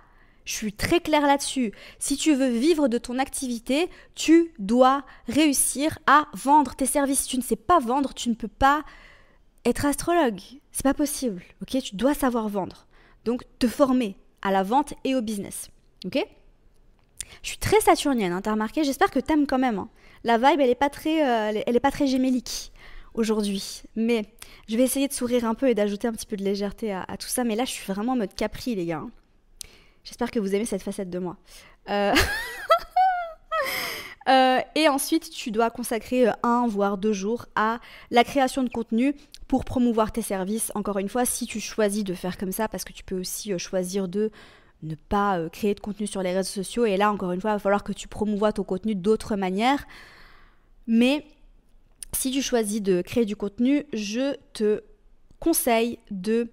S1: Je suis très claire là-dessus. Si tu veux vivre de ton activité, tu dois réussir à vendre tes services. Si tu ne sais pas vendre, tu ne peux pas être astrologue. C'est pas possible. Ok? Tu dois savoir vendre. Donc, te former à la vente et au business. Ok? Je suis très saturnienne, hein, t'as remarqué? J'espère que t'aimes quand même. Hein. La vibe, elle est pas très gémélique aujourd'hui. Mais je vais essayer de sourire un peu et d'ajouter un petit peu de légèreté à tout ça. Mais là, je suis vraiment en mode Capri, les gars. Hein. J'espère que vous aimez cette facette de moi. Et ensuite, tu dois consacrer 1 voire 2 jours à la création de contenu pour promouvoir tes services. Encore une fois, si tu choisis de faire comme ça, parce que tu peux aussi choisir de ne pas créer de contenu sur les réseaux sociaux. Et là, encore une fois, il va falloir que tu promouvoies ton contenu d'autres manières. Mais si tu choisis de créer du contenu, je te conseille de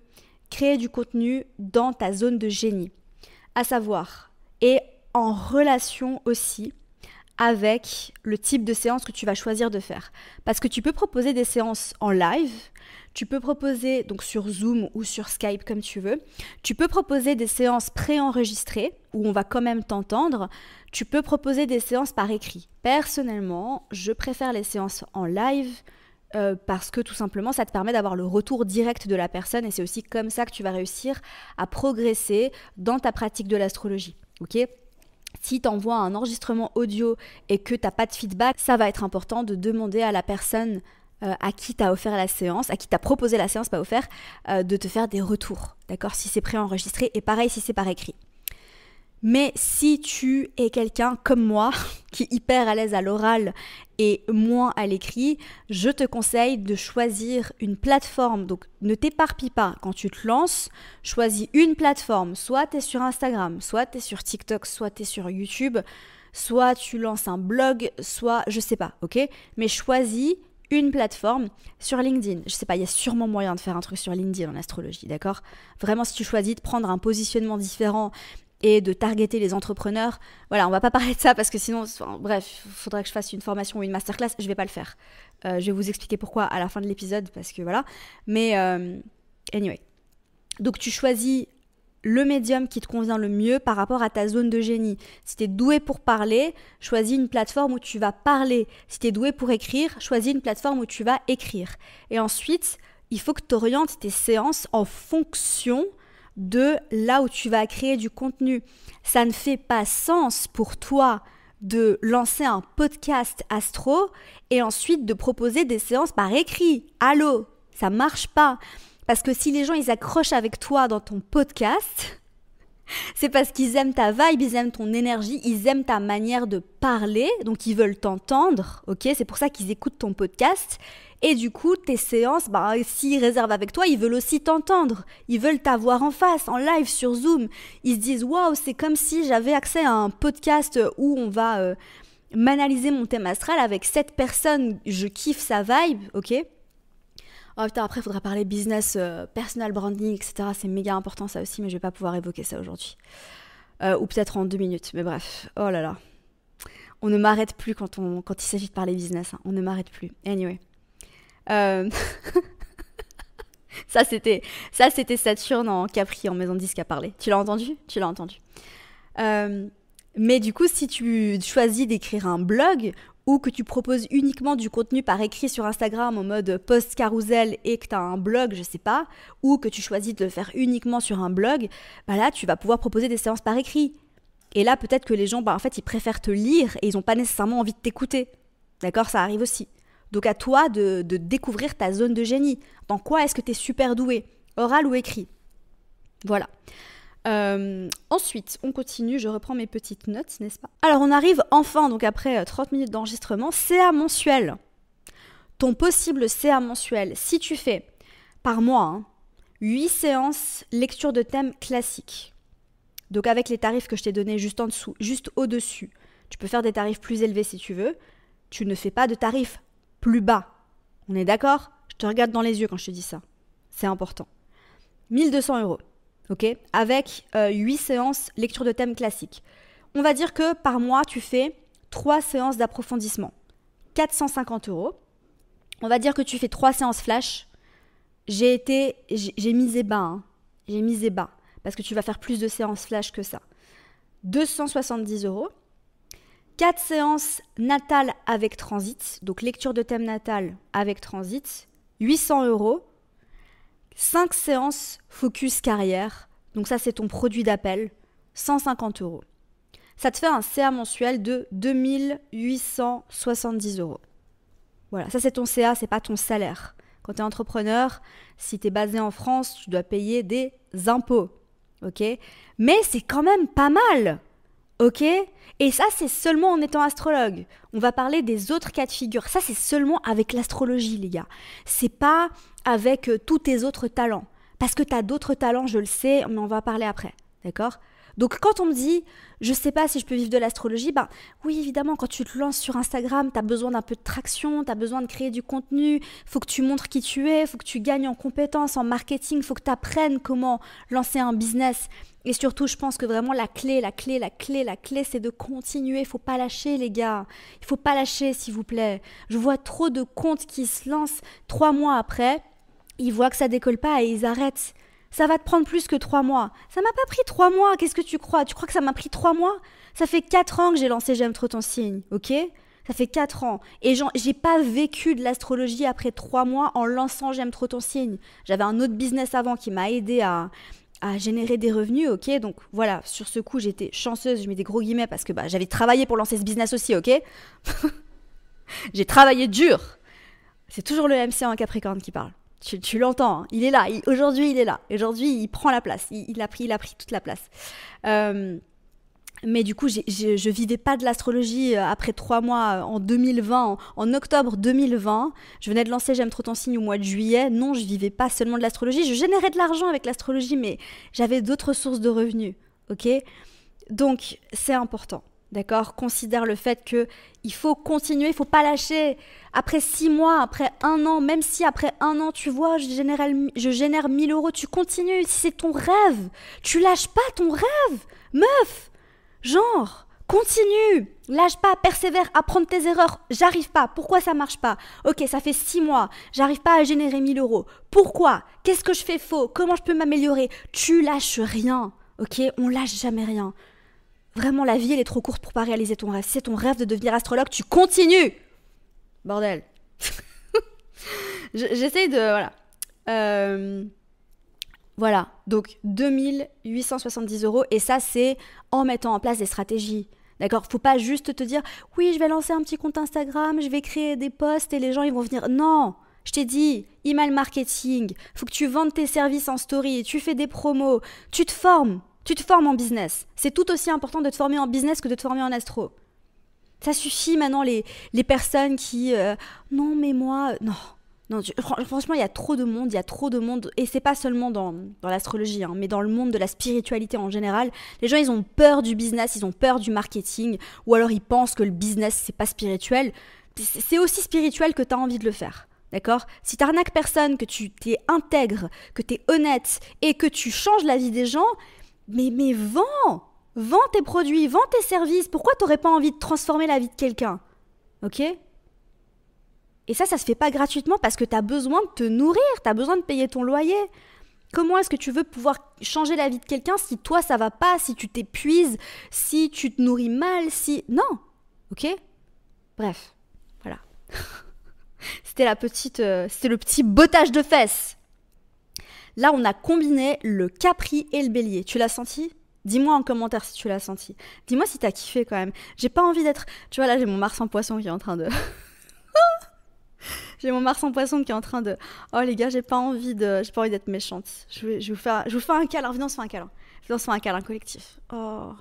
S1: créer du contenu dans ta zone de génie. À savoir, et en relation aussi avec le type de séance que tu vas choisir de faire. Parce que tu peux proposer des séances en live, tu peux proposer donc sur Zoom ou sur Skype comme tu veux, tu peux proposer des séances préenregistrées où on va quand même t'entendre, tu peux proposer des séances par écrit. Personnellement, je préfère les séances en live parce que tout simplement ça te permet d'avoir le retour direct de la personne et c'est aussi comme ça que tu vas réussir à progresser dans ta pratique de l'astrologie. Ok ? Si tu envoies un enregistrement audio et que tu n'as pas de feedback, ça va être important de demander à la personne à qui tu as offert la séance, à qui tu as proposé la séance, pas offert, de te faire des retours, d'accord? Si c'est préenregistré et pareil si c'est par écrit. Mais si tu es quelqu'un comme moi, qui est hyper à l'aise à l'oral et moins à l'écrit, je te conseille de choisir une plateforme. Donc ne t'éparpille pas quand tu te lances, choisis une plateforme. Soit tu es sur Instagram, soit tu es sur TikTok, soit tu es sur YouTube, soit tu lances un blog, soit je sais pas, ok? Mais choisis une plateforme sur LinkedIn. Je sais pas, il y a sûrement moyen de faire un truc sur LinkedIn en astrologie, d'accord? Vraiment, si tu choisis de prendre un positionnement différent et de targeter les entrepreneurs. Voilà, on va pas parler de ça parce que sinon, bref, il faudrait que je fasse une formation ou une masterclass. Je vais pas le faire. Je vais vous expliquer pourquoi à la fin de l'épisode parce que voilà. Mais anyway. Donc tu choisis le médium qui te convient le mieux par rapport à ta zone de génie. Si tu es doué pour parler, choisis une plateforme où tu vas parler. Si tu es doué pour écrire, choisis une plateforme où tu vas écrire. Et ensuite, il faut que tu orientes tes séances en fonction de là où tu vas créer du contenu. Ça ne fait pas sens pour toi de lancer un podcast astro et ensuite de proposer des séances par écrit. Allô, ça marche pas. Parce que si les gens ils accrochent avec toi dans ton podcast, c'est parce qu'ils aiment ta vibe, ils aiment ton énergie, ils aiment ta manière de parler, donc ils veulent t'entendre, ok? C'est pour ça qu'ils écoutent ton podcast. Et du coup, tes séances, s'ils réservent avec toi, ils veulent aussi t'entendre. Ils veulent t'avoir en face, en live, sur Zoom. Ils se disent « Waouh, c'est comme si j'avais accès à un podcast où on va m'analyser mon thème astral avec cette personne. Je kiffe sa vibe, ok ?» Oh putain, après, il faudra parler business, personal branding, etc. C'est méga important ça aussi, mais je vais pas pouvoir évoquer ça aujourd'hui. Ou peut-être en 2 minutes, mais bref. Oh là là. On ne m'arrête plus quand il s'agit de parler business. Hein. On ne m'arrête plus. Anyway. Ça c'était Saturne en Capri en maison de disque à parler. Tu l'as entendu? Tu l'as entendu. Mais du coup, si tu choisis d'écrire un blog ou que tu proposes uniquement du contenu par écrit sur Instagram en mode post carousel et que tu as un blog, je sais pas, ou que tu choisis de le faire uniquement sur un blog, là tu vas pouvoir proposer des séances par écrit. Et là peut-être que les gens, en fait ils préfèrent te lire et ils n'ont pas nécessairement envie de t'écouter. D'accord? Ça arrive aussi. Donc à toi de découvrir ta zone de génie. Dans quoi est-ce que tu es super doué? Oral ou écrit? Voilà. Ensuite, on continue, je reprends mes petites notes, n'est-ce pas? Alors on arrive enfin, donc après 30 minutes d'enregistrement, CA mensuel. Ton possible CA mensuel, si tu fais par mois 8 séances lecture de thème classique, donc avec les tarifs que je t'ai donnés juste en dessous, juste au-dessus, tu peux faire des tarifs plus élevés si tu veux, tu ne fais pas de tarifs plus bas. On est d'accord? Je te regarde dans les yeux quand je te dis ça. C'est important. 1 200 €. ok, avec 8 séances lecture de thèmes classiques. On va dire que par mois, tu fais 3 séances d'approfondissement, 450 €. On va dire que tu fais 3 séances flash. J'ai misé bas, hein. J'ai misé bas, parce que tu vas faire plus de séances flash que ça. 270 €. 4 séances natales avec transit, donc lecture de thème natal avec transit, 800 €. 5 séances focus carrière, donc ça c'est ton produit d'appel, 150 €. Ça te fait un CA mensuel de 2870 €. Voilà, ça c'est ton CA, c'est pas ton salaire. Quand tu es entrepreneur, si tu es basé en France, tu dois payer des impôts, ok? Mais c'est quand même pas mal, ok? Et ça, c'est seulement en étant astrologue. On va parler des autres cas de figure. Ça, c'est seulement avec l'astrologie, les gars. C'est pas avec tous tes autres talents. Parce que tu as d'autres talents, je le sais, mais on va en parler après, d'accord? Donc quand on me dit, je sais pas si je peux vivre de l'astrologie, ben oui évidemment quand tu te lances sur Instagram, tu as besoin d'un peu de traction, tu as besoin de créer du contenu, faut que tu montres qui tu es, faut que tu gagnes en compétences, en marketing, faut que tu apprennes comment lancer un business. Et surtout, je pense que vraiment la clé, c'est de continuer, faut pas lâcher les gars. Il faut pas lâcher s'il vous plaît. Je vois trop de comptes qui se lancent 3 mois après, ils voient que ça décolle pas et ils arrêtent. Ça va te prendre plus que 3 mois. Ça m'a pas pris 3 mois, qu'est-ce que tu crois? Tu crois que ça m'a pris 3 mois? Ça fait 4 ans que j'ai lancé J'aime trop ton signe, ok? Ça fait 4 ans. Et j'ai pas vécu de l'astrologie après 3 mois en lançant J'aime trop ton signe. J'avais un autre business avant qui m'a aidé à générer des revenus, ok? Donc voilà, sur ce coup, j'étais chanceuse, je mets des gros guillemets parce que j'avais travaillé pour lancer ce business aussi, ok? J'ai travaillé dur. C'est toujours le MC en Capricorne qui parle. Tu l'entends, hein. Il est là. Aujourd'hui, il est là. Aujourd'hui, il prend la place. Il a pris toute la place. Mais du coup, je vivais pas de l'astrologie après 3 mois en 2020, en octobre 2020. Je venais de lancer J'aime trop ton signe au mois de juillet. Non, je vivais pas seulement de l'astrologie. Je générais de l'argent avec l'astrologie, mais j'avais d'autres sources de revenus. Ok? Donc, c'est important. D'accord? Considère le fait qu'il faut continuer, il faut pas lâcher. Après 6 mois, après 1 an, même si après 1 an, tu vois, je génère 1000 €, tu continues. Si c'est ton rêve, tu lâches pas ton rêve. Meuf, genre, continue. Lâche pas, persévère, apprends de tes erreurs. J'arrive pas. Pourquoi ça marche pas? Ok, ça fait 6 mois. J'arrive pas à générer 1000 €. Pourquoi? Qu'est-ce que je fais faux? Comment je peux m'améliorer? Tu lâches rien. Ok? On lâche jamais rien. Vraiment, la vie, elle est trop courte pour pas réaliser ton rêve. Si c'est ton rêve de devenir astrologue, tu continues. Bordel. J'essaye de... Voilà. Voilà. Donc, 2870 €. Et ça, c'est en mettant en place des stratégies. D'accord? Faut pas juste te dire, oui, je vais lancer un petit compte Instagram, je vais créer des posts et les gens, ils vont venir. Non! Je t'ai dit, email marketing. Faut que tu vendes tes services en story. Tu fais des promos. Tu te formes. Tu te formes en business. C'est tout aussi important de te former en business que de te former en astro. Ça suffit maintenant les personnes qui... non mais moi... Non, franchement il y a trop de monde. Et c'est pas seulement dans l'astrologie, hein, mais dans le monde de la spiritualité en général. Les gens ils ont peur du business, ils ont peur du marketing. Ou alors ils pensent que le business c'est pas spirituel. C'est aussi spirituel que tu as envie de le faire. D'accord? Si tu n'arnaques personne, que tu t'es intègre, que tu es honnête et que tu changes la vie des gens... Mais vends tes produits, vends tes services. Pourquoi t'aurais pas envie de transformer la vie de quelqu'un? Ok? Et ça se fait pas gratuitement parce que t'as besoin de te nourrir, t'as besoin de payer ton loyer. Comment est-ce que tu veux pouvoir changer la vie de quelqu'un si toi ça va pas, si tu t'épuises, si tu te nourris mal, si... Non. Ok? Bref, voilà. C'était le petit bottage de fesses. Là, on a combiné le Capri et le Bélier. Tu l'as senti? Dis-moi en commentaire si tu l'as senti. Dis-moi si t'as kiffé quand même. J'ai pas envie d'être... Tu vois, là, j'ai mon Mars en Poisson qui est en train de... J'ai mon Mars en Poisson qui est en train de... Oh les gars, j'ai pas envie d'être méchante. Je vous fais un câlin. Viens, on se fait un câlin. Viens, on se fait un câlin collectif. Oh,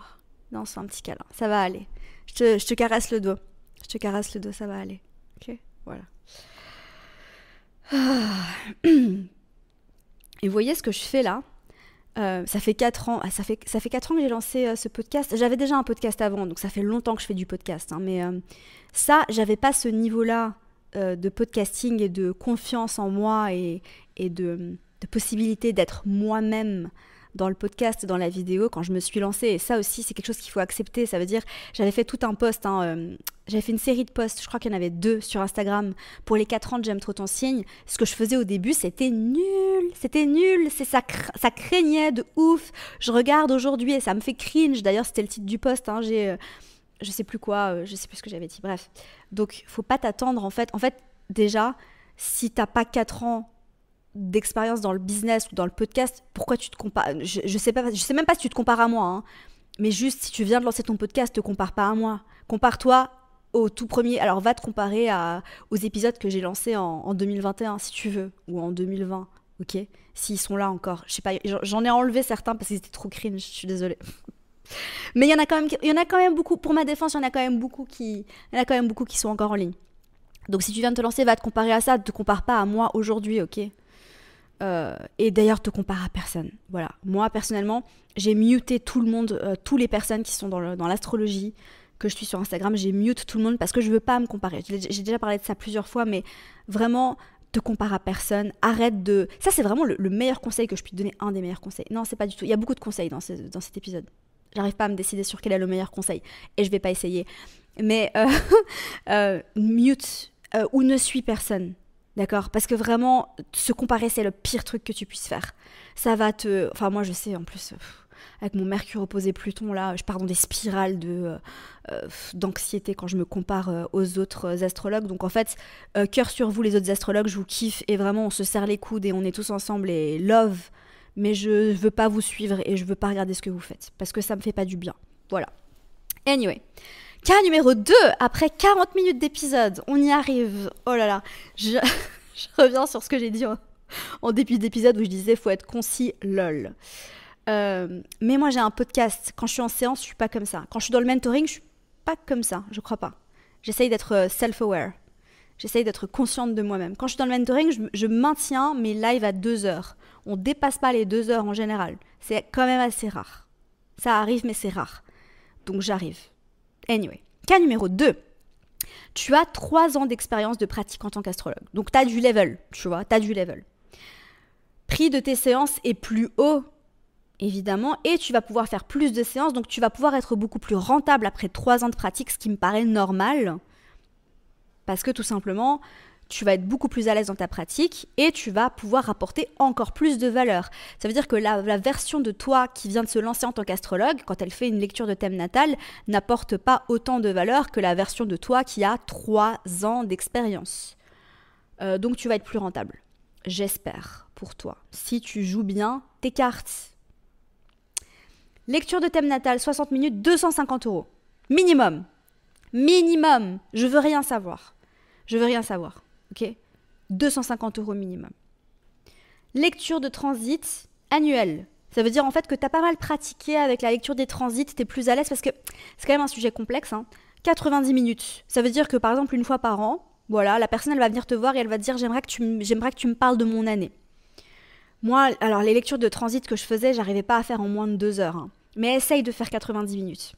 S1: non, on se fait un petit câlin. Ça va aller. Je te caresse le dos. Ça va aller. Ok? Voilà. Et vous voyez ce que je fais là? Ça fait 4 ans. Ça fait 4 ans que j'ai lancé ce podcast. J'avais déjà un podcast avant, donc ça fait longtemps que je fais du podcast. Hein, mais ça, j'avais pas ce niveau-là de podcasting et de confiance en moi et de possibilité d'être moi-même dans le podcast, dans la vidéo, quand je me suis lancée. Et ça aussi, c'est quelque chose qu'il faut accepter. Ça veut dire, j'avais fait tout un post, j'avais fait une série de posts, je crois qu'il y en avait 2 sur Instagram, pour les 4 ans de J'aime trop ton signe. Ce que je faisais au début, c'était nul, ça craignait de ouf. Je regarde aujourd'hui et ça me fait cringe. D'ailleurs, c'était le titre du post, je sais plus quoi, je sais plus ce que j'avais dit, bref. Donc, faut pas t'attendre, en fait, déjà, si t'as pas 4 ans d'expérience dans le business ou dans le podcast, pourquoi tu te compares? Je sais même pas si tu te compares à moi, hein. Mais juste, si tu viens de lancer ton podcast, te compare pas à moi. Compare-toi au tout premier. Alors, va te comparer aux épisodes que j'ai lancés en 2021, si tu veux, ou en 2020, ok? S'ils sont là encore. Je sais pas, j'en ai enlevé certains parce qu'ils étaient trop cringe, je suis désolée. Mais il y en a quand même beaucoup, pour ma défense, il y en a quand même beaucoup qui sont encore en ligne. Donc, si tu viens de te lancer, va te comparer à ça, ne te compare pas à moi aujourd'hui, ok? Et d'ailleurs, te compare à personne. Voilà. Moi, personnellement, j'ai muté tout le monde, toutes les personnes qui sont dans l'astrologie, que je suis sur Instagram, j'ai mute tout le monde parce que je veux pas me comparer. J'ai déjà parlé de ça plusieurs fois, mais vraiment, te compare à personne. Arrête de... Ça, c'est vraiment le meilleur conseil que je puis te donner, un des meilleurs conseils. Non, c'est pas du tout. Il y a beaucoup de conseils dans cet épisode. J'arrive pas à me décider sur quel est le meilleur conseil. Et je vais pas essayer. Mais mute ou ne suis personne. D'accord? Parce que vraiment, se comparer, c'est le pire truc que tu puisses faire. Ça va te... Enfin, moi, je sais, en plus, avec mon Mercure opposé Pluton, là, je pars dans des spirales d'anxiété quand je me compare aux autres astrologues. Donc, en fait, cœur sur vous, les autres astrologues, je vous kiffe. Et vraiment, on se serre les coudes et on est tous ensemble et love. Mais je veux pas vous suivre et je veux pas regarder ce que vous faites. Parce que ça me fait pas du bien. Voilà. Anyway. Cas numéro 2, après 40 minutes d'épisode, on y arrive. Oh là là, je reviens sur ce que j'ai dit en début d'épisode où je disais faut être concis, lol. Mais moi j'ai un podcast, quand je suis en séance, je suis pas comme ça. Quand je suis dans le mentoring, je suis pas comme ça, je crois pas. J'essaye d'être self-aware, j'essaye d'être consciente de moi-même. Quand je suis dans le mentoring, je maintiens mes lives à 2 heures. On dépasse pas les 2 heures en général. C'est quand même assez rare. Ça arrive mais c'est rare. Donc j'arrive. Anyway, cas numéro 2. Tu as 3 ans d'expérience de pratique en tant qu'astrologue. Donc, tu as du level, tu vois, tu as du level. Prix de tes séances est plus haut, évidemment, et tu vas pouvoir faire plus de séances, donc tu vas pouvoir être beaucoup plus rentable après 3 ans de pratique, ce qui me paraît normal, parce que tout simplement, tu vas être beaucoup plus à l'aise dans ta pratique et tu vas pouvoir apporter encore plus de valeur. Ça veut dire que la version de toi qui vient de se lancer en tant qu'astrologue, quand elle fait une lecture de thème natal, n'apporte pas autant de valeur que la version de toi qui a 3 ans d'expérience. Donc tu vas être plus rentable. J'espère pour toi. Si tu joues bien tes cartes. Lecture de thème natal, 60 minutes, 250 €. Minimum. Minimum. Je veux rien savoir. Ok, 250 € minimum. Lecture de transit annuelle. Ça veut dire en fait que tu as pas mal pratiqué avec la lecture des transits, tu es plus à l'aise parce que c'est quand même un sujet complexe. 90 minutes. Ça veut dire que par exemple, une fois par an, voilà, la personne elle va venir te voir et elle va te dire j'aimerais que tu me parles de mon année. Moi, alors les lectures de transit que je faisais, j'arrivais pas à faire en moins de 2 heures. Mais essaye de faire 90 minutes.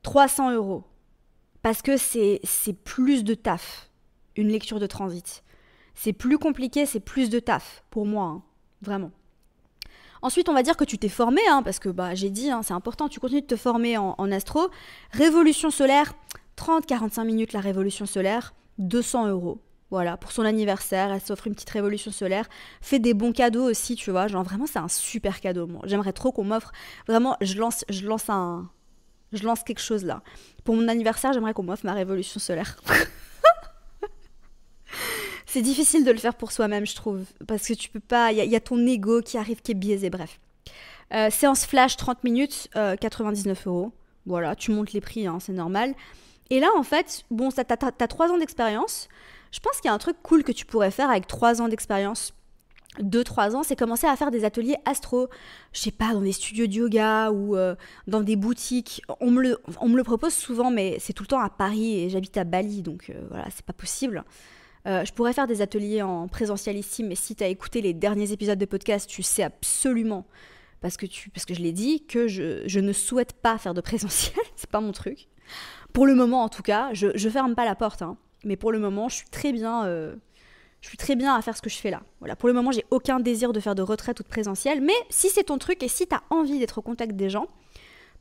S1: 300 €. Parce que c'est plus de taf. Une lecture de transit. C'est plus compliqué, c'est plus de taf, pour moi, vraiment. Ensuite, on va dire que tu t'es formé, parce que j'ai dit, c'est important, tu continues de te former en astro. Révolution solaire, 30-45 minutes la révolution solaire, 200 €. Voilà, pour son anniversaire, elle s'offre une petite révolution solaire. Fais des bons cadeaux aussi, tu vois, genre vraiment c'est un super cadeau. Moi, j'aimerais trop qu'on m'offre, vraiment, je lance quelque chose là. Pour mon anniversaire, j'aimerais qu'on m'offre ma révolution solaire. C'est difficile de le faire pour soi-même, je trouve, parce que tu peux pas, il y a ton ego qui arrive, qui est biaisé, bref. Séance flash, 30 minutes, 99 €. Voilà, tu montes les prix, c'est normal. Et là, en fait, bon, t'as 3 ans d'expérience. Je pense qu'il y a un truc cool que tu pourrais faire avec 3 ans d'expérience. 2-3 ans, c'est commencer à faire des ateliers astro. Je sais pas, dans des studios de yoga ou dans des boutiques. On me le propose souvent, mais c'est tout le temps à Paris et j'habite à Bali, donc voilà, c'est pas possible. Je pourrais faire des ateliers en présentiel ici, mais si tu as écouté les derniers épisodes de podcast, tu sais absolument, parce que je l'ai dit, que je ne souhaite pas faire de présentiel, c'est pas mon truc. Pour le moment, en tout cas, je ferme pas la porte, mais pour le moment, je suis très bien Je suis très bien à faire ce que je fais là. Voilà, pour le moment, j'ai aucun désir de faire de retraite ou de présentiel. Mais si c'est ton truc et si tu as envie d'être au contact des gens,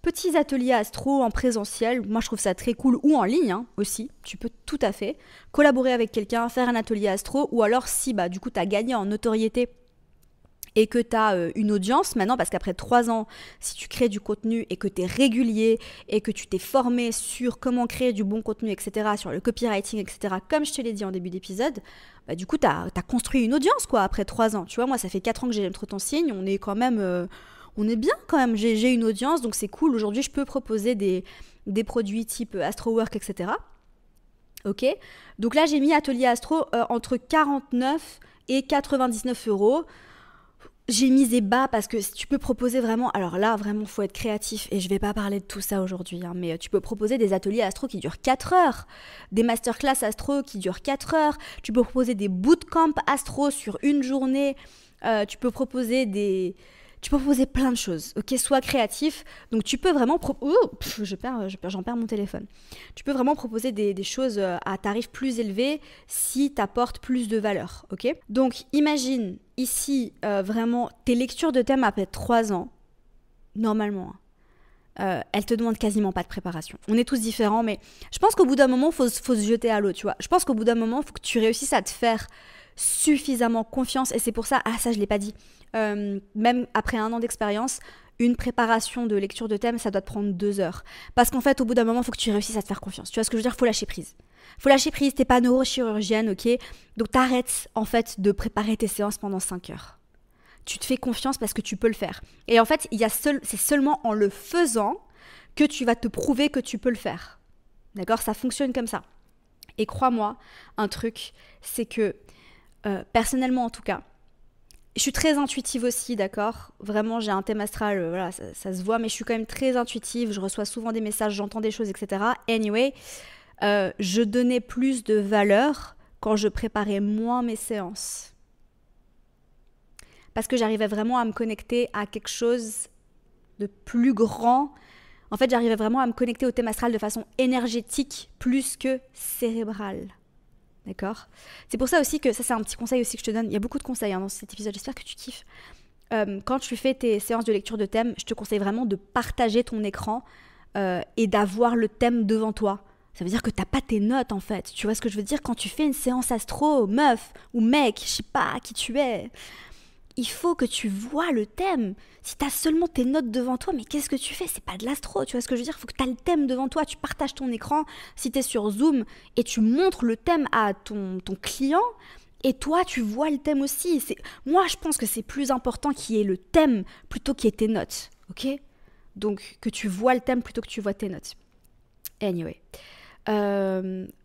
S1: petits ateliers astro en présentiel, moi je trouve ça très cool, ou en ligne aussi, tu peux tout à fait collaborer avec quelqu'un, faire un atelier astro, ou alors si du coup tu as gagné en notoriété et que tu as une audience maintenant, parce qu'après 3 ans, si tu crées du contenu et que tu es régulier et que tu t'es formé sur comment créer du bon contenu, etc., sur le copywriting, etc., comme je te l'ai dit en début d'épisode, du coup, tu as construit une audience quoi après 3 ans. Tu vois, moi, ça fait 4 ans que j'aime trop ton signe, on est quand même... on est bien quand même, j'ai une audience, donc c'est cool. Aujourd'hui, je peux proposer des produits type AstroWork, etc. Ok, donc là, j'ai mis atelier astro entre 49 et 99 euros. J'ai misé bas parce que si tu peux proposer vraiment... Alors là, vraiment, il faut être créatif et je vais pas parler de tout ça aujourd'hui, mais tu peux proposer des ateliers astro qui durent 4 heures, des masterclass astro qui durent 4 heures, tu peux proposer des bootcamps astro sur une journée, tu peux proposer plein de choses, ok? Sois créatif. Donc tu peux vraiment j'en perds mon téléphone. Tu peux vraiment proposer des choses à tarif plus élevé si tu apportes plus de valeur, ok? Donc imagine ici vraiment tes lectures de thème après 3 ans, normalement, elles te demandent quasiment pas de préparation. On est tous différents, mais je pense qu'au bout d'un moment, faut se jeter à l'eau, tu vois. Je pense qu'au bout d'un moment, il faut que tu réussisses à te faire suffisamment confiance, et c'est pour ça, ça je l'ai pas dit, même après 1 an d'expérience, une préparation de lecture de thème, ça doit te prendre 2 heures. Parce qu'en fait, au bout d'un moment, il faut que tu réussisses à te faire confiance. Tu vois ce que je veux dire? Faut lâcher prise. Faut lâcher prise, t'es pas neurochirurgienne, ok? Donc t'arrêtes en fait de préparer tes séances pendant 5 heures. Tu te fais confiance parce que tu peux le faire. Et en fait, c'est seulement en le faisant que tu vas te prouver que tu peux le faire. D'accord? Ça fonctionne comme ça. Et crois-moi, un truc, c'est que personnellement en tout cas, je suis très intuitive aussi, d'accord? Vraiment, j'ai un thème astral, voilà, ça se voit, mais je suis quand même très intuitive, je reçois souvent des messages, j'entends des choses, etc. Anyway, je donnais plus de valeur quand je préparais moins mes séances. Parce que j'arrivais vraiment à me connecter à quelque chose de plus grand. En fait, j'arrivais vraiment à me connecter au thème astral de façon énergétique plus que cérébrale. D'accord? C'est pour ça aussi que, ça c'est un petit conseil aussi que je te donne, il y a beaucoup de conseils dans cet épisode, j'espère que tu kiffes. Quand tu fais tes séances de lecture de thème, je te conseille vraiment de partager ton écran et d'avoir le thème devant toi. Ça veut dire que t'as pas tes notes en fait, tu vois ce que je veux dire? Quand tu fais une séance astro, meuf ou mec, je sais pas qui tu es, il faut que tu vois le thème. Si t'as seulement tes notes devant toi, mais qu'est-ce que tu fais? C'est pas de l'astro, tu vois ce que je veux dire? Il faut que t'as le thème devant toi, tu partages ton écran, si t'es sur Zoom, et tu montres le thème à ton client, et toi, tu vois le thème aussi. Moi, je pense que c'est plus important qu'il y ait le thème plutôt qu'il y ait tes notes, ok? Donc, que tu vois le thème plutôt que tu vois tes notes. Anyway.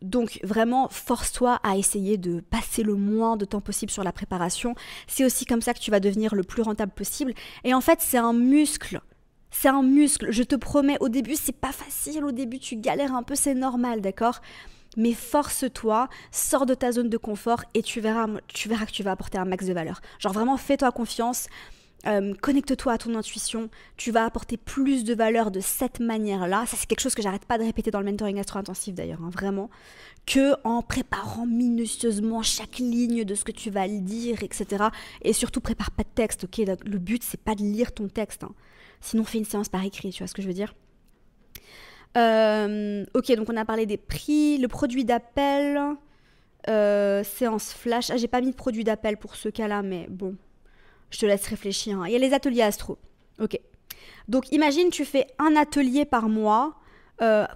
S1: Donc vraiment force-toi à essayer de passer le moins de temps possible sur la préparation. C'est aussi comme ça que tu vas devenir le plus rentable possible. Et en fait c'est un muscle. Je te promets, au début c'est pas facile, au début tu galères un peu, c'est normal, d'accord? Mais force-toi, sors de ta zone de confort et tu verras que tu vas apporter un max de valeur. Genre vraiment fais-toi confiance. Connecte-toi à ton intuition, tu vas apporter plus de valeur de cette manière-là. Ça, c'est quelque chose que j'arrête pas de répéter dans le mentoring astro-intensif d'ailleurs, vraiment, que en préparant minutieusement chaque ligne de ce que tu vas dire, etc. Et surtout, prépare pas de texte, ok? Le but, c'est pas de lire ton texte, sinon fais une séance par écrit, tu vois ce que je veux dire? Ok, donc on a parlé des prix, le produit d'appel, séance flash. J'ai pas mis de produit d'appel pour ce cas-là, mais bon. Je te laisse réfléchir. Il y a les ateliers astro. Ok. Donc, imagine, tu fais un atelier par mois. Un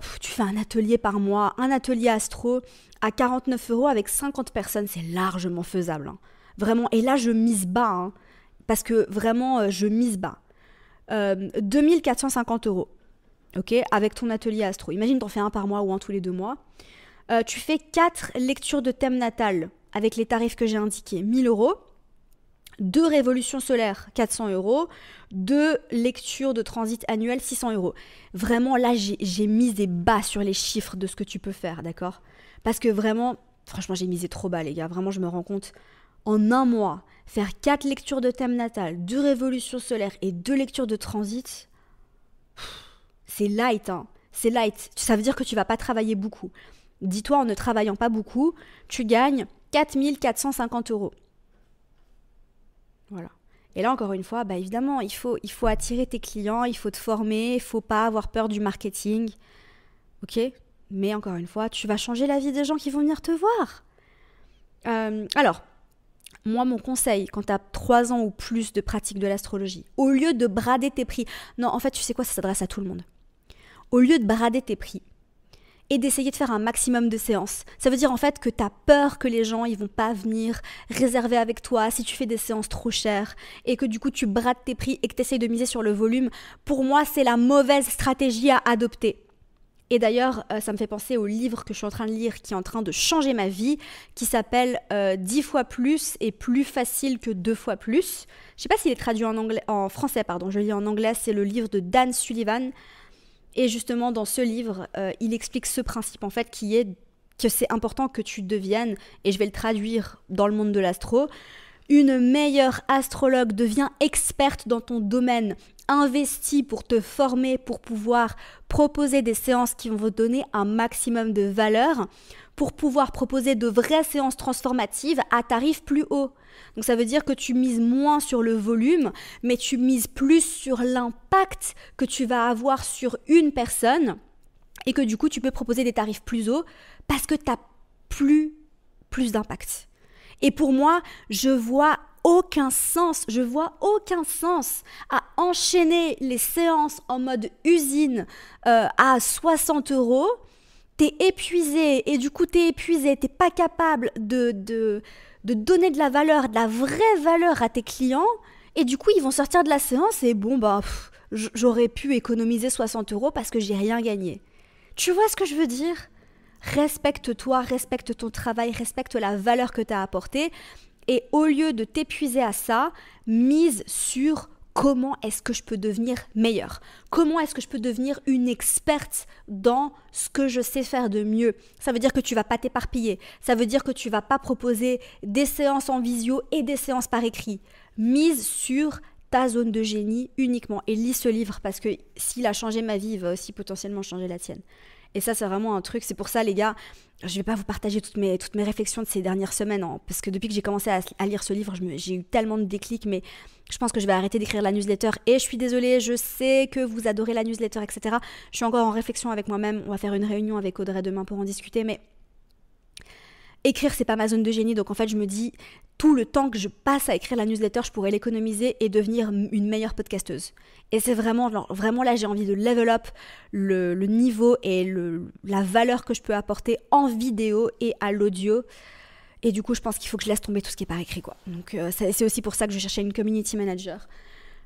S1: atelier astro à 49 € avec 50 personnes. C'est largement faisable. Vraiment. Et là, je mise bas. Parce que vraiment, je mise bas. 2450 €. Ok. Avec ton atelier astro. Imagine, t'en fais un par mois ou un tous les 2 mois. Tu fais 4 lectures de thème natal avec les tarifs que j'ai indiqués. 1000 €. 2 révolutions solaires, 400 €, 2 lectures de transit annuel, 600 €. Vraiment, là, j'ai misé bas sur les chiffres de ce que tu peux faire, d'accord? Parce que vraiment, franchement, j'ai misé trop bas, les gars. Vraiment, je me rends compte, en 1 mois, faire 4 lectures de thème natal, 2 révolutions solaires et 2 lectures de transit, c'est light, C'est light. Ça veut dire que tu vas pas travailler beaucoup. Dis-toi, en ne travaillant pas beaucoup, tu gagnes 4 450 €. Voilà. Et là, encore une fois, évidemment, il faut attirer tes clients, il faut te former, il ne faut pas avoir peur du marketing. Ok ? Mais encore une fois, tu vas changer la vie des gens qui vont venir te voir. Alors, moi, mon conseil, quand tu as 3 ans ou plus de pratique de l'astrologie, au lieu de brader tes prix, non, en fait, tu sais quoi, ça s'adresse à tout le monde. Au lieu de brader tes prix et d'essayer de faire un maximum de séances, ça veut dire en fait que tu as peur que les gens, ils vont pas venir réserver avec toi si tu fais des séances trop chères et que du coup, tu brades tes prix et que tu essayes de miser sur le volume. Pour moi, c'est la mauvaise stratégie à adopter. Et d'ailleurs, ça me fait penser au livre que je suis en train de lire, qui est en train de changer ma vie, qui s'appelle 10 fois plus et plus facile que 2 fois plus. Je ne sais pas s'il est traduit en français, je lis en anglais, c'est le livre de Dan Sullivan. Et justement, dans ce livre, il explique ce principe, en fait, qui est que c'est important que tu deviennes, et je vais le traduire dans le monde de l'astro, une meilleure astrologue, deviens experte dans ton domaine, investis pour te former, pour pouvoir proposer des séances qui vont vous donner un maximum de valeur, pour pouvoir proposer de vraies séances transformatives à tarif plus haut. Donc ça veut dire que tu mises moins sur le volume, mais tu mises plus sur l'impact que tu vas avoir sur une personne et que du coup tu peux proposer des tarifs plus hauts parce que tu as plus d'impact. Et pour moi, je vois aucun sens à enchaîner les séances en mode usine à 60 €. T'es épuisé et du coup t'es pas capable de donner de la valeur, de la vraie valeur à tes clients et du coup ils vont sortir de la séance et j'aurais pu économiser 60 € parce que j'ai rien gagné. Tu vois ce que je veux dire ? Respecte-toi, respecte ton travail, respecte la valeur que tu as apportée et au lieu de t'épuiser à ça, mise sur comment est-ce que je peux devenir meilleure ? Comment est-ce que je peux devenir une experte dans ce que je sais faire de mieux ? Ça veut dire que tu vas pas t'éparpiller. Ça veut dire que tu vas pas proposer des séances en visio et des séances par écrit. Mise sur ta zone de génie uniquement. Et lis ce livre parce que s'il a changé ma vie, il va aussi potentiellement changer la tienne. Et ça, c'est vraiment un truc. C'est pour ça, les gars, je vais pas vous partager toutes mes réflexions de ces dernières semaines, parce que depuis que j'ai commencé à lire ce livre, j'ai eu tellement de déclics, mais je pense que je vais arrêter d'écrire la newsletter. Et je suis désolée, je sais que vous adorez la newsletter, etc. Je suis encore en réflexion avec moi-même. On va faire une réunion avec Audrey demain pour en discuter, mais écrire, c'est pas ma zone de génie. Donc en fait, je me dis, tout le temps que je passe à écrire la newsletter, je pourrais l'économiser et devenir une meilleure podcasteuse. Et c'est vraiment là, j'ai envie de level up le niveau et la valeur que je peux apporter en vidéo et à l'audio. Et du coup, je pense qu'il faut que je laisse tomber tout ce qui est par écrit, quoi. Donc c'est aussi pour ça que je cherchais une community manager.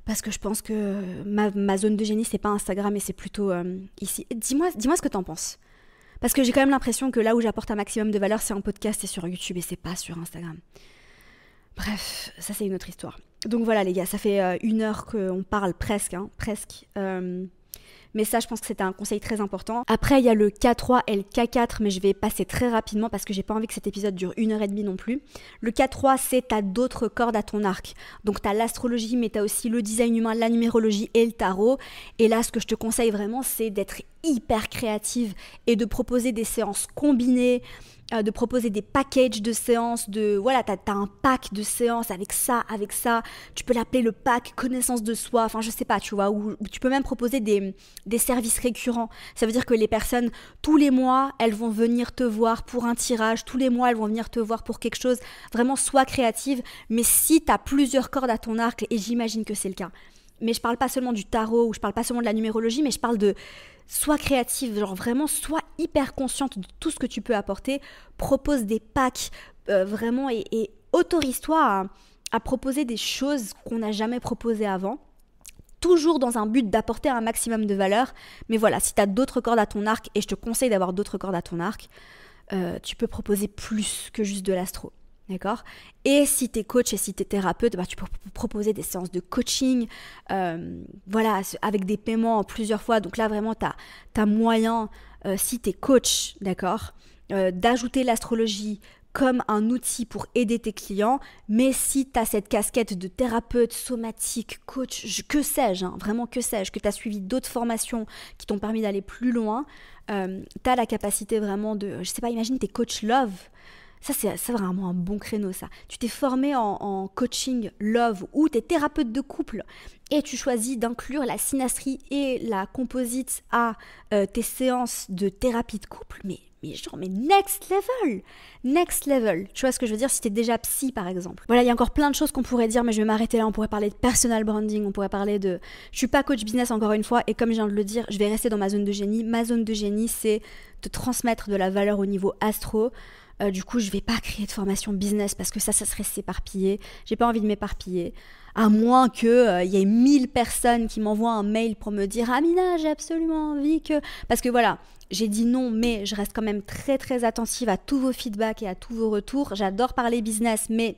S1: Parce que je pense que ma zone de génie, c'est pas Instagram, mais c'est plutôt ici. Dis-moi ce que t'en penses. Parce que j'ai quand même l'impression que là où j'apporte un maximum de valeur, c'est en podcast et sur YouTube et c'est pas sur Instagram. Bref, ça c'est une autre histoire. Donc voilà les gars, ça fait 1 heure qu'on parle presque. Mais ça, je pense que c'était un conseil très important. Après, il y a le K3 et le K4, mais je vais passer très rapidement parce que j'ai pas envie que cet épisode dure 1h30 non plus. Le K3, c'est t'as d'autres cordes à ton arc. Donc t'as l'astrologie, mais t'as aussi le design humain, la numérologie et le tarot. Et là, ce que je te conseille vraiment, c'est d'être hyper créative et de proposer des séances combinées, de proposer des packages de séances, t'as un pack de séances avec ça, tu peux l'appeler le pack connaissance de soi, enfin je sais pas, tu vois, ou tu peux même proposer des services récurrents. Ça veut dire que les personnes, tous les mois, elles vont venir te voir pour un tirage, tous les mois, elles vont venir te voir pour quelque chose. Vraiment, sois créative, mais si tu as plusieurs cordes à ton arc, et j'imagine que c'est le cas, mais je parle pas seulement du tarot, ou je parle pas seulement de la numérologie, mais je parle de sois créative, genre vraiment sois hyper consciente de tout ce que tu peux apporter, propose des packs vraiment et autorise-toi à proposer des choses qu'on n'a jamais proposées avant, toujours dans un but d'apporter un maximum de valeur. Mais voilà, si tu as d'autres cordes à ton arc, et je te conseille d'avoir d'autres cordes à ton arc, tu peux proposer plus que juste de l'astro. D'accord ? Et si tu es coach et si tu es thérapeute, tu peux proposer des séances de coaching, avec des paiements en plusieurs fois. Donc là, vraiment, tu as moyen, si tu es coach, d'accord, d'ajouter l'astrologie comme un outil pour aider tes clients. Mais si tu as cette casquette de thérapeute, somatique, coach, que sais-je, vraiment que sais-je, que tu as suivi d'autres formations qui t'ont permis d'aller plus loin, tu as la capacité vraiment de, je sais pas, imagine t'es coach love. Ça, c'est vraiment un bon créneau, ça. Tu t'es formé en coaching love ou tu es thérapeute de couple et tu choisis d'inclure la synastrie et la composite à tes séances de thérapie de couple, mais next level. Next level. Tu vois ce que je veux dire si t'es déjà psy, par exemple. Voilà, il y a encore plein de choses qu'on pourrait dire, mais je vais m'arrêter là. On pourrait parler de personal branding, on pourrait parler de... Je suis pas coach business, encore une fois, et comme je viens de le dire, je vais rester dans ma zone de génie. Ma zone de génie, c'est te transmettre de la valeur au niveau astro. Du coup, je vais pas créer de formation business parce que ça serait s'éparpiller. J'ai pas envie de m'éparpiller. À moins que y ait 1000 personnes qui m'envoient un mail pour me dire « Amina, j'ai absolument envie que... » Parce que voilà, j'ai dit non, mais je reste quand même très très attentive à tous vos feedbacks et à tous vos retours. J'adore parler business, mais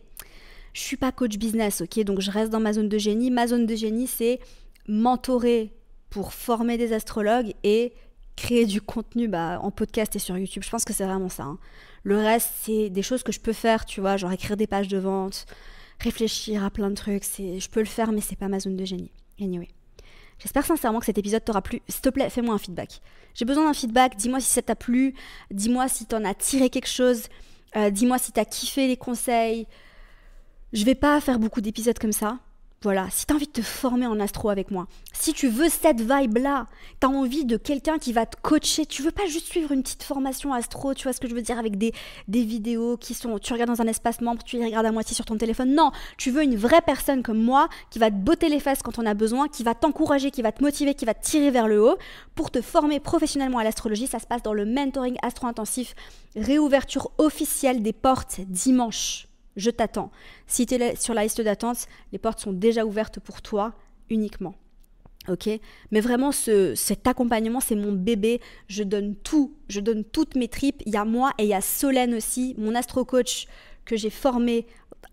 S1: je suis pas coach business, ok? Donc je reste dans ma zone de génie. Ma zone de génie, c'est mentorer pour former des astrologues et créer du contenu en podcast et sur YouTube. Je pense que c'est vraiment ça. Hein. Le reste, c'est des choses que je peux faire, tu vois, genre écrire des pages de vente, réfléchir à plein de trucs. Je peux le faire, mais c'est pas ma zone de génie. Anyway. J'espère sincèrement que cet épisode t'aura plu. S'il te plaît, fais-moi un feedback. J'ai besoin d'un feedback. Dis-moi si ça t'a plu. Dis-moi si t'en as tiré quelque chose. Dis-moi si t'as kiffé les conseils. Je vais pas faire beaucoup d'épisodes comme ça. Voilà, si t'as envie de te former en astro avec moi, si tu veux cette vibe-là, t'as envie de quelqu'un qui va te coacher, tu veux pas juste suivre une petite formation astro, tu vois ce que je veux dire, avec des vidéos qui sont, tu regardes dans un espace membre, tu les regardes à moitié sur ton téléphone. Non, tu veux une vraie personne comme moi qui va te botter les fesses quand on a besoin, qui va t'encourager, qui va te motiver, qui va te tirer vers le haut pour te former professionnellement à l'astrologie. Ça se passe dans le mentoring astro-intensif, réouverture officielle des portes dimanche. Je t'attends. Si tu es sur la liste d'attente, les portes sont déjà ouvertes pour toi uniquement. Ok ? Mais vraiment, cet accompagnement, c'est mon bébé. Je donne tout. Je donne toutes mes tripes. Il y a moi et il y a Solène aussi, mon astro-coach que j'ai formé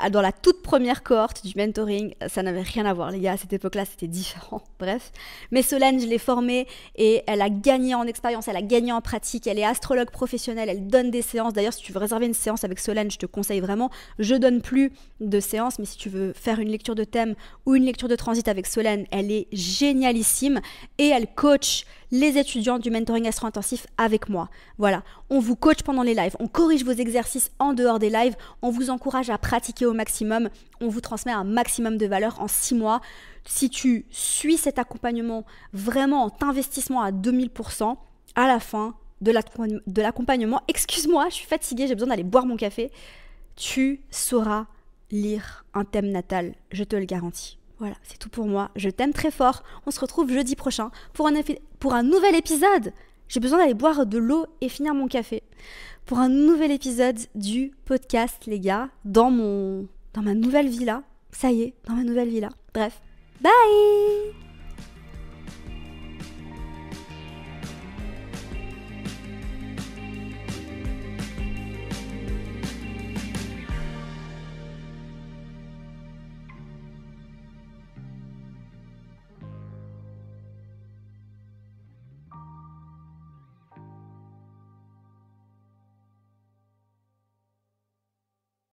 S1: dans la toute première cohorte du mentoring. Ça n'avait rien à voir, les gars. À cette époque-là, c'était différent. Bref. Mais Solène, je l'ai formée et elle a gagné en expérience, elle a gagné en pratique. Elle est astrologue professionnelle, elle donne des séances. D'ailleurs, si tu veux réserver une séance avec Solène, je te conseille vraiment. Je donne plus de séances, mais si tu veux faire une lecture de thème ou une lecture de transit avec Solène, elle est génialissime et elle coach les étudiants du mentoring astro-intensif avec moi. Voilà, on vous coach pendant les lives, on corrige vos exercices en dehors des lives, on vous encourage à pratiquer au maximum, on vous transmet un maximum de valeur en 6 mois. Si tu suis cet accompagnement vraiment en t'investissement à 2000%, à la fin de l'accompagnement, excuse-moi, je suis fatiguée, j'ai besoin d'aller boire mon café, tu sauras lire un thème natal, je te le garantis. Voilà, c'est tout pour moi. Je t'aime très fort. On se retrouve jeudi prochain pour un nouvel épisode. J'ai besoin d'aller boire de l'eau et finir mon café. Pour un nouvel épisode du podcast, les gars, dans ma nouvelle villa. Ça y est, dans ma nouvelle villa. Bref, bye!